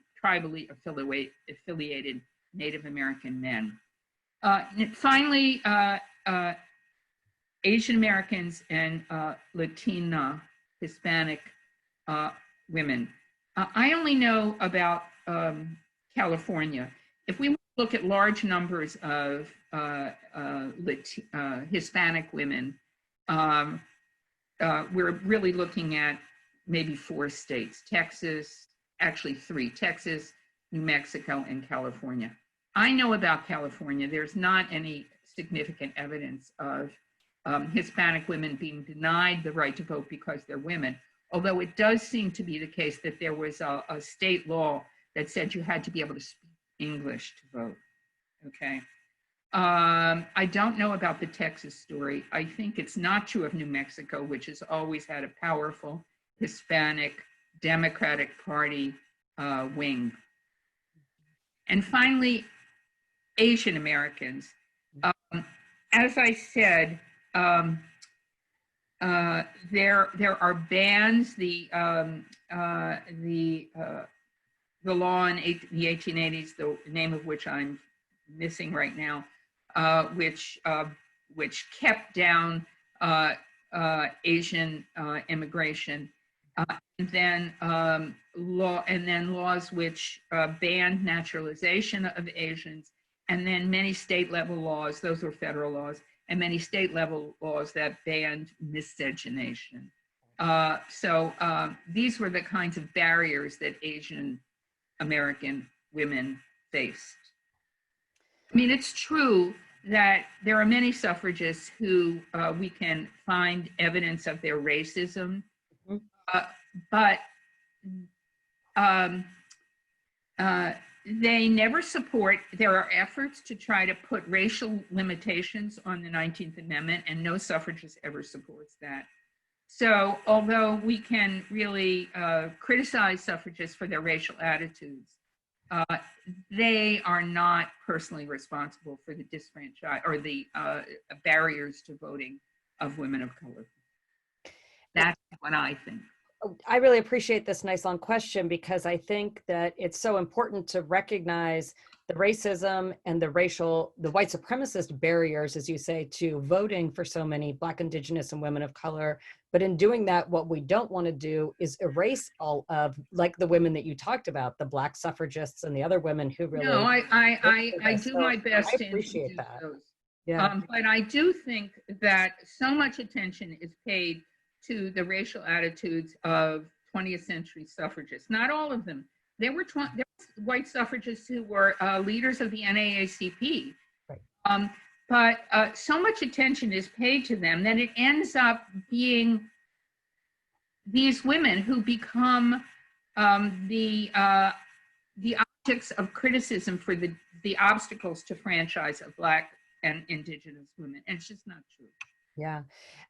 affiliated Native American men. Finally, Asian Americans and Latina, Hispanic women. I only know about California. If we look at large numbers of Hispanic women, we're really looking at maybe 4 states, Texas, actually 3, Texas, New Mexico, and California. I know about California. There's not any significant evidence of Hispanic women being denied the right to vote because they're women, although it does seem to be the case that there was a state law that said you had to be able to speak English to vote, okay? I don't know about the Texas story. I think it's not true of New Mexico, which has always had a powerful Hispanic Democratic Party wing. And finally, Asian Americans. As I said, there are bans. The law in the 1880s, the name of which I'm missing right now, which kept down Asian immigration, and then laws which banned naturalization of Asians, and then many state level laws, those were federal laws, and many state level laws that banned miscegenation. So these were the kinds of barriers that Asian American women faced. I mean, it's true that there are many suffragists who we can find evidence of their racism, but they never support, there are efforts to try to put racial limitations on the 19th Amendment, and no suffragist ever supports that. So although we can really criticize suffragists for their racial attitudes, they are not personally responsible for the disfranchisement or the barriers to voting of women of color. That's what I think. I really appreciate this nice long question, because I think that it's so important to recognize the racism and the white supremacist barriers, as you say, to voting for so many Black, Indigenous, and women of color. But in doing that, what we don't want to do is erase all of, like the women that you talked about, the Black suffragists and the other women who really. No, I do my best. I appreciate that. Those. Yeah. But I do think that so much attention is paid to the racial attitudes of 20th century suffragists. Not all of them. There were white suffragists who were leaders of the NAACP. Right. But so much attention is paid to them that it ends up being these women who become the objects of criticism for the obstacles to franchise of Black and Indigenous women. And it's just not true. Yeah.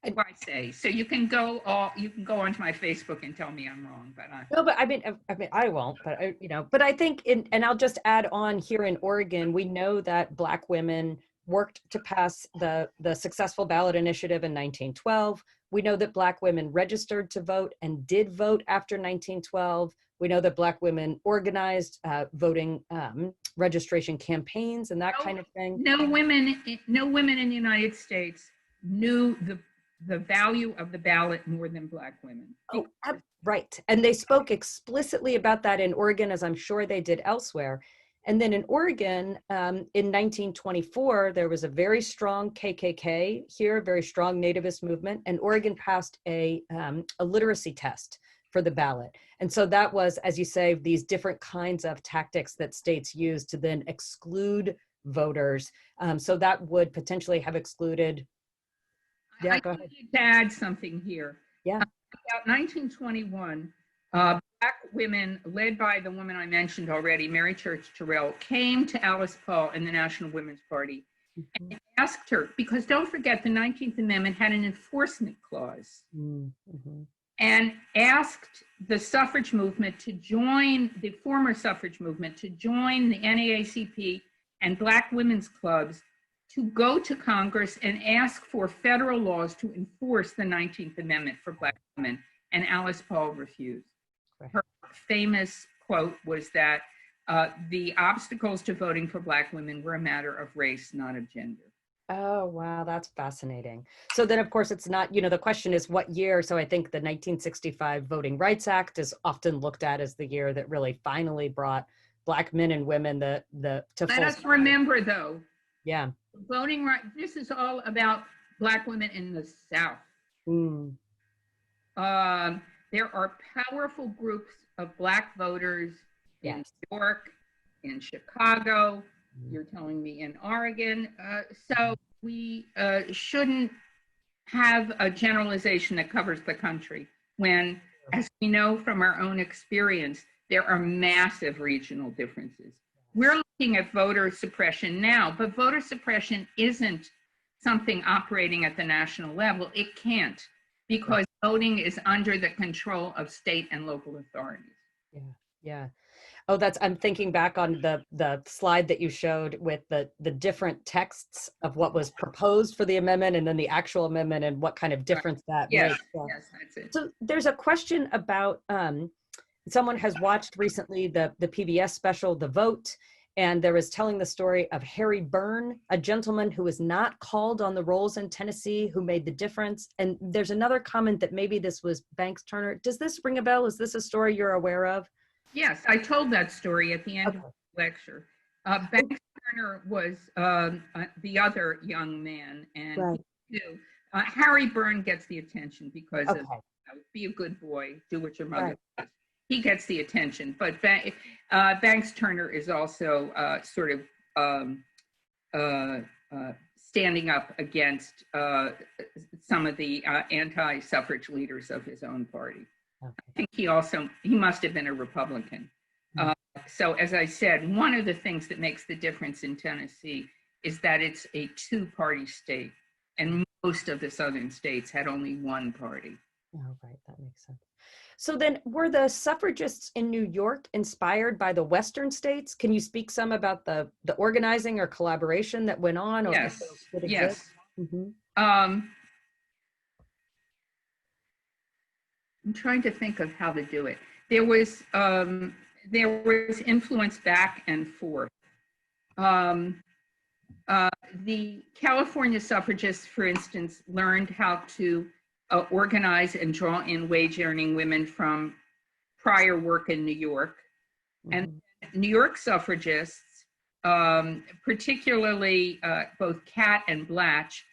That's what I say. So you can go onto my Facebook and tell me I'm wrong, but no, but I mean I won't, but but I think and I'll just add on, here in Oregon, we know that Black women worked to pass the successful ballot initiative in 1912. We know that Black women registered to vote and did vote after 1912. We know that Black women organized voting registration campaigns and that No, kind of thing. no women in the United States knew the value of the ballot more than Black women. Oh, right. And they spoke explicitly about that in Oregon, as I'm sure they did elsewhere. And then in Oregon, in 1924, there was a very strong KKK here, a very strong nativist movement, and Oregon passed a literacy test for the ballot. And so that was, as you say, these different kinds of tactics that states use to then exclude voters. So that would potentially have excluded. Yeah, go ahead. need to add something here. Yeah. About 1921, Black women, led by the woman I mentioned already, Mary Church Terrell, came to Alice Paul in the National Women's Party and asked her, because don't forget the 19th Amendment had an enforcement clause, and asked the suffrage movement to join, the former suffrage movement, to join the NAACP and Black women's clubs to go to Congress and ask for federal laws to enforce the 19th Amendment for Black women, and Alice Paul refused. Her famous quote was that the obstacles to voting for Black women were a matter of race, not of gender. Oh, wow, that's fascinating. So then, of course, it's not, the question is what year. So I think the 1965 Voting Rights Act is often looked at as the year that really finally brought Black men and women to Let us remember, though, yeah, voting right. This is all about Black women in the South. There are powerful groups of Black voters in New York, in Chicago. You're telling me in Oregon. So we shouldn't have a generalization that covers the country when, as we know from our own experience, there are massive regional differences. We're looking at voter suppression now, but voter suppression isn't something operating at the national level. It can't, because voting is under the control of state and local authorities. Yeah. Oh, I'm thinking back on the slide that you showed with the different texts of what was proposed for the amendment and then the actual amendment and what kind of difference that makes. Yes, that's it. So there's a question about, someone has watched recently the PBS special, The Vote, and there was telling the story of Harry Byrne, a gentleman who was not called on the rolls in Tennessee, who made the difference. And there's another comment that maybe this was Banks Turner. Does this ring a bell? Is this a story you're aware of? Yes, I told that story at the end of the lecture. Banks Turner was the other young man, and Harry Byrne gets the attention because of be a good boy, do what your mother does. He gets the attention, but Banks Turner is also sort of standing up against some of the anti-suffrage leaders of his own party. I think he must have been a Republican. So as I said, one of the things that makes the difference in Tennessee is that it's a two-party state, and most of the southern states had only one party. Oh, right, that makes sense. So then, were the suffragists in New York inspired by the Western states? Can you speak some about the organizing or collaboration that went on? Or yes. I'm trying to think of how to do it. There was influence back and forth. The California suffragists, for instance, learned how to organize and draw in wage-earning women from prior work in New York. And New York suffragists, particularly both Catt and Blatch,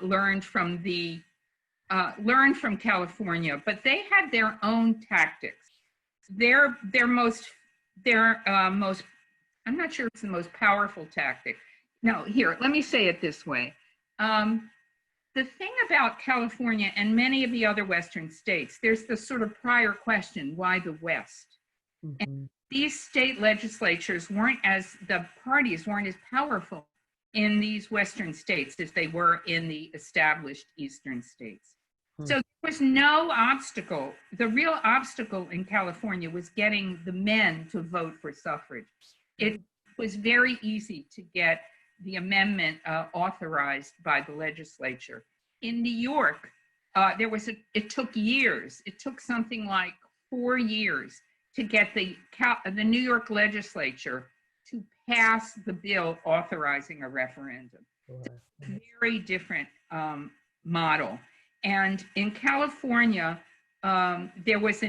learned from California, but they had their own tactics. Their most, I'm not sure it's the most powerful tactic. No, here, let me say it this way. The thing about California and many of the other Western states, there's this sort of prior question, why the West? And these state legislatures the parties weren't as powerful in these Western states as they were in the established Eastern states. So there was no obstacle. The real obstacle in California was getting the men to vote for suffrage. It was very easy to get the amendment authorized by the legislature. In New York, it took years. It took something like 4 years to get the New York legislature to pass the bill authorizing a referendum. Sure. Very different model. And in California, there was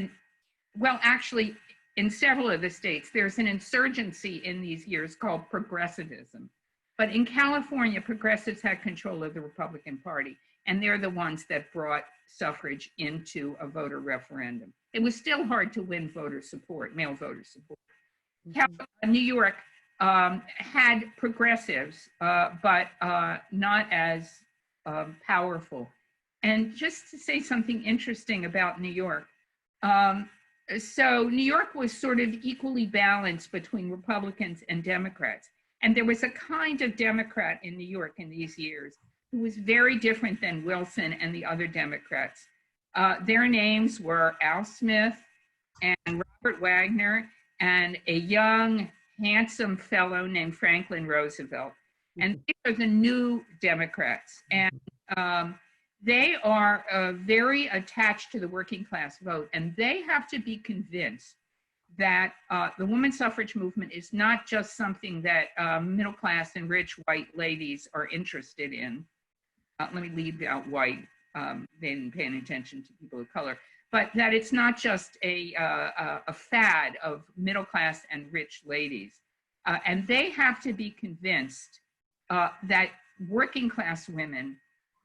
actually, in several of the states, there's an insurgency in these years called progressivism. But in California, progressives had control of the Republican Party, and they're the ones that brought suffrage into a voter referendum. It was still hard to win voter support, male voter support. New York had progressives, but not as powerful. And just to say something interesting about New York, so New York was sort of equally balanced between Republicans and Democrats. And there was a kind of Democrat in New York in these years who was very different than Wilson and the other Democrats. Their names were Al Smith and Robert Wagner and a young, handsome fellow named Franklin Roosevelt. And these are the new Democrats. And they are very attached to the working class vote. And they have to be convinced that the women's suffrage movement is not just something that middle class and rich white ladies are interested in. Let me leave out white, they didn't pay any attention to people of color, but that it's not just a fad of middle class and rich ladies. And they have to be convinced that working class women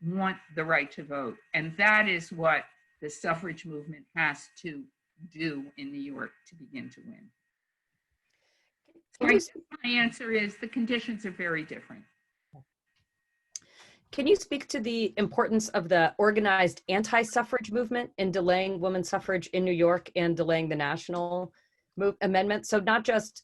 want the right to vote. And that is what the suffrage movement has to do in New York to begin to win. So my answer is the conditions are very different. Can you speak to the importance of the organized anti-suffrage movement in delaying women's suffrage in New York and delaying the national amendment? So not just,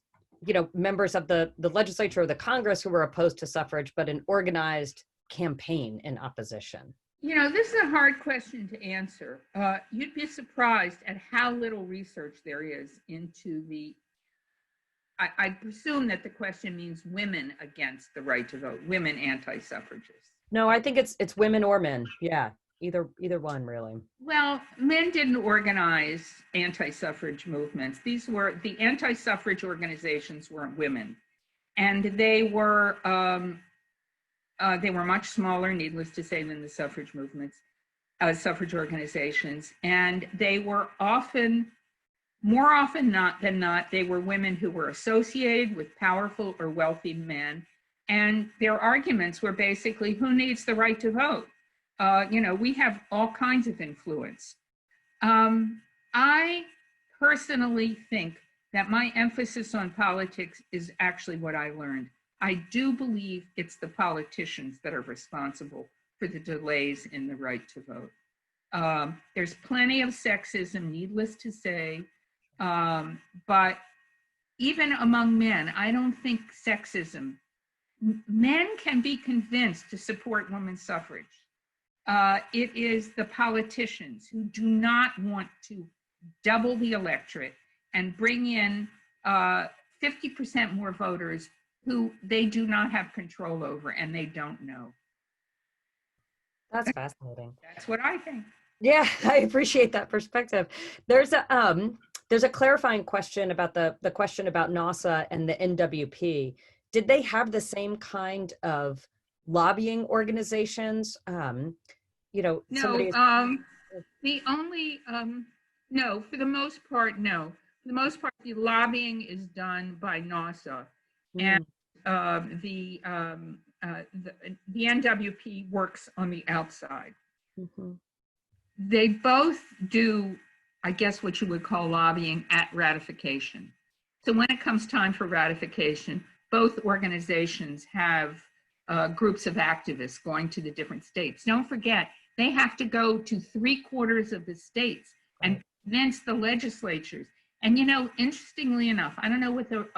members of the legislature or the Congress who were opposed to suffrage, but an organized campaign in opposition. This is a hard question to answer. You'd be surprised at how little research there is into I presume that the question means women against the right to vote, women anti-suffragists. No, I think it's women or men. Yeah, either one really. Well, men didn't organize anti-suffrage movements. These were the anti-suffrage organizations weren't women, and they were much smaller, needless to say, than the suffrage movements, suffrage organizations, and they were more often than not, they were women who were associated with powerful or wealthy men. And their arguments were basically, who needs the right to vote? We have all kinds of influence. I personally think that my emphasis on politics is actually what I learned. I do believe it's the politicians that are responsible for the delays in the right to vote. There's plenty of sexism, needless to say, but even among men, I don't think sexism. Men can be convinced to support women's suffrage. It is the politicians who do not want to double the electorate and bring in 50% more voters who they do not have control over and they don't know. That's fascinating. That's what I think. Yeah, I appreciate that perspective. There's a clarifying question about the question about NASA and the NWP. Did they have the same kind of lobbying organizations? No, no, for the most part, no. For the most part, the lobbying is done by NASA, and the NWP works on the outside. Mm-hmm. They both do, I guess, what you would call lobbying at ratification. So when it comes time for ratification, both organizations have groups of activists going to the different states. Don't forget, they have to go to 3/4 of the states and convince the legislatures. And interestingly enough, I don't know what the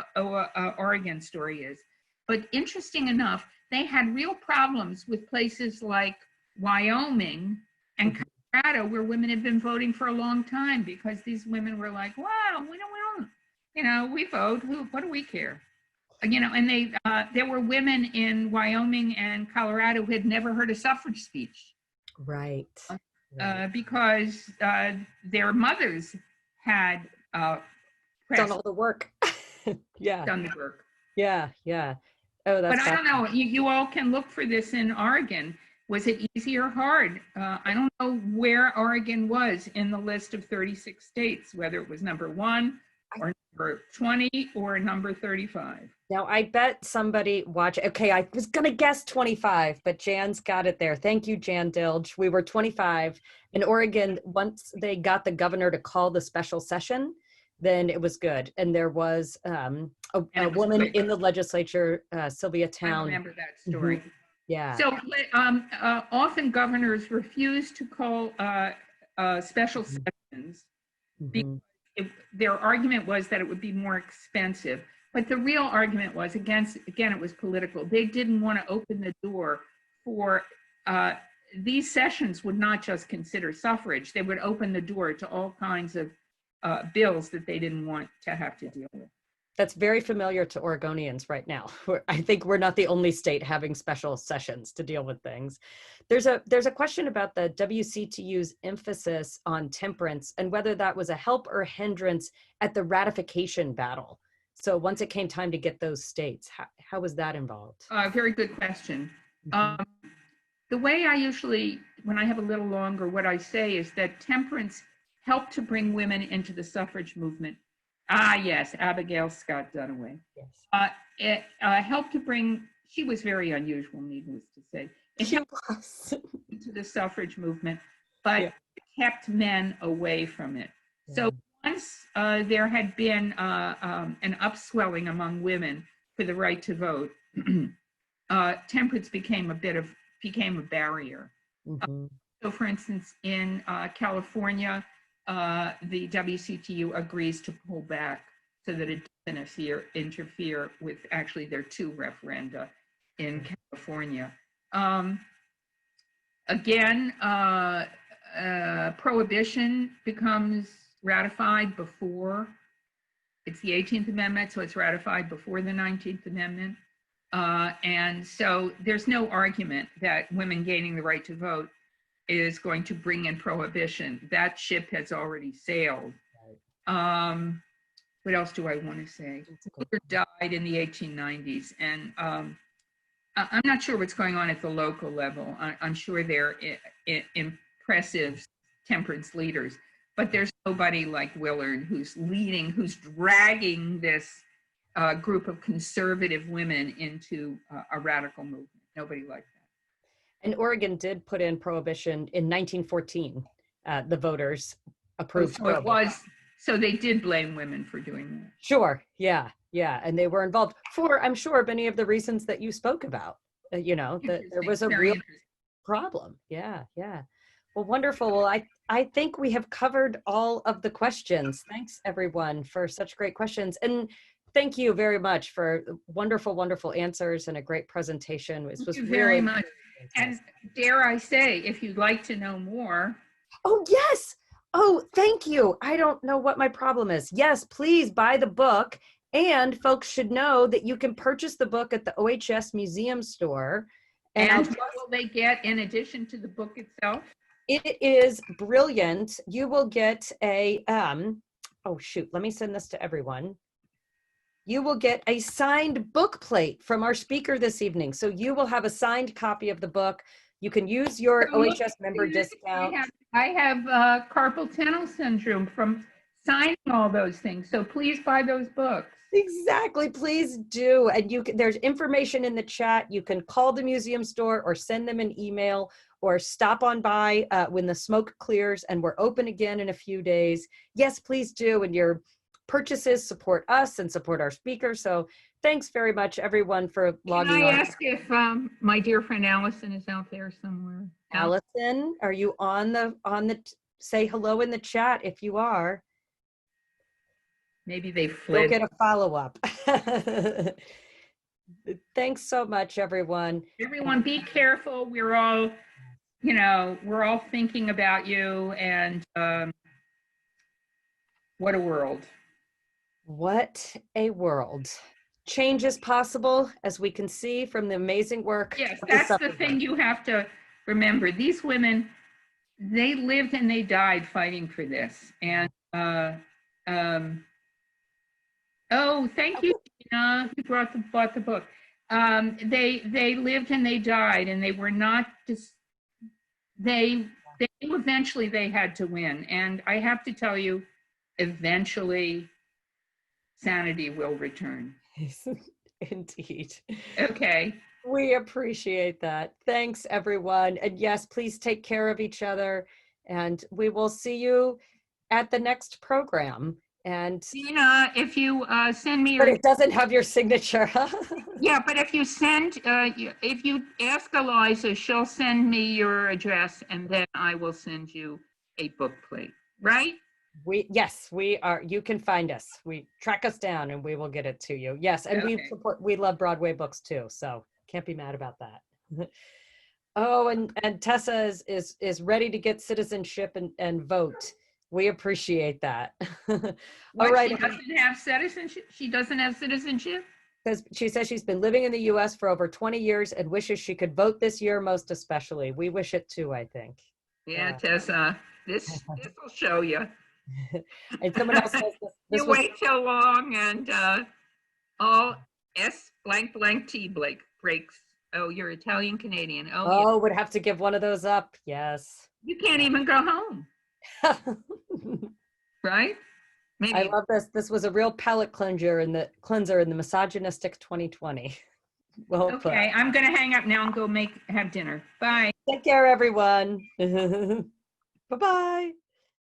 Oregon story is, but interesting enough, they had real problems with places like Wyoming and Colorado, where women had been voting for a long time, because these women were like, wow, we don't, we vote, what do we care? And there were women in Wyoming and Colorado who had never heard a suffrage speech. Right. Because their mothers had done all the work. Yeah. Done the work. Yeah, yeah. Oh, But that's I don't know, you all can look for this in Oregon. Was it easy or hard? I don't know where Oregon was in the list of 36 states, whether it was number 1 or number 20 or number 35. Now, I bet somebody watch. Okay, I was going to guess 25, but Jan's got it there. Thank you, Jan Dilge. We were 25. In Oregon, once they got the governor to call the special session, then it was good. And there was a woman quick. in the legislature, Sylvia I Town. remember that story. Yeah. So often governors refuse to call special sessions Mhm. because their argument was that it would be more expensive. But the real argument was again, it was political. They didn't want to open the door for these sessions would not just consider suffrage. They would open the door to all kinds of bills that they didn't want to have to deal with. That's very familiar to Oregonians right now. I think we're not the only state having special sessions to deal with things. There's a question about the WCTU's emphasis on temperance and whether that was a help or hindrance at the ratification battle. So once it came time to get those states, how was that involved? Very good question. Mhm. The way I usually, when I have a little longer, what I say is that temperance helped to bring women into the suffrage movement. Ah, yes, Abigail Scott Duniway. Yes. It helped to bring, she was very unusual, needless to say. It She helped was. to the suffrage movement, but Yeah. it kept men away from it. Yeah. So once there had been an upswelling among women for the right to vote, temperance became a barrier. Mhm. So for instance, in California, the WCTU agrees to pull back so that it doesn't interfere with actually their 2 referenda in California. Again, prohibition becomes ratified before, it's the 18th Amendment, so it's ratified before the 19th Amendment. And so there's no argument that women gaining the right to vote is going to bring in prohibition. That ship has already sailed. What else do I want to say? Hooker died in the 1890s, and I'm not sure what's going on at the local level. I'm sure they're impressive temperance leaders, but there's nobody like Willard who's dragging this group of conservative women into a radical movement. Nobody like that. And Oregon did put in prohibition in 1914. The voters approved. So it was, so they did blame women for doing that. Sure. Yeah. Yeah. And they were involved for, I'm sure, many of the reasons that you spoke about. That there was a real problem. Yeah. Yeah. Well, wonderful. Well, I think we have covered all of the questions. Thanks, everyone, for such great questions. And thank you very much for wonderful, wonderful answers and a great presentation. This was Thank you really very much. And dare I say, if you'd like to know more. Oh, yes. Oh, thank you. I don't know what my problem is. Yes, please buy the book. And folks should know that you can purchase the book at the OHS Museum store. And what will they get in addition to the book itself? It is brilliant. You will get a, oh shoot, let me send this to everyone. You will get a signed book plate from our speaker this evening. So you will have a signed copy of the book. You can use your OHS member discount. I have carpal tunnel syndrome from signing all those things. So please buy those books. Exactly, please do. And there's information in the chat. You can call the museum store or send them an email or stop on by when the smoke clears and we're open again in a few days. Yes, please do. And your purchases support us and support our speaker. So thanks very much, everyone, for logging on. Can I ask if my dear friend Allison is out there somewhere? Allison, are you on the say hello in the chat if you are? Maybe they fled. We'll get a follow-up. Thanks so much, everyone. Everyone, be careful. We're all, we're all thinking about you, and what a world. What a world. Change is possible, as we can see from the amazing work. Yes, that's the thing you have to remember. These women, they lived and they died fighting for this. And Oh, thank you, Gina, who bought the book. They lived and they died, and they were not just, they, they knew eventually they had to win. And I have to tell you, eventually sanity will return. Indeed. Okay. We appreciate that. Thanks, everyone. And yes, please take care of each other. And we will see you at the next program. And Gina, if you send me but your, it doesn't have your signature. yeah, but if you send, if you ask Eliza, she'll send me your address, and then I will send you a book plate, right? Yes, we are. You can find us. We track us down and we will get it to you. Yes. And Okay. we love Broadway books too. So can't be mad about that. Oh, and Tessa is ready to get citizenship and vote. We appreciate that. All What, right. she doesn't have citizenship? She doesn't have citizenship? Because she says she's been living in the US for over 20 years and wishes she could vote this year most especially. We wish it too, I think. Yeah, Tessa, this will show you. And someone else says this You was, wait till long and all S blank blank T Blake breaks. Oh, you're Italian Canadian. Oh, yeah. oh, would have to give one of those up. Yes. You can't even go home, right? I Maybe. love this. This was a real palate cleanser in the misogynistic 2020. Well put. Okay, I'm gonna hang up now and go have dinner. Bye. Take care, everyone. Bye-bye.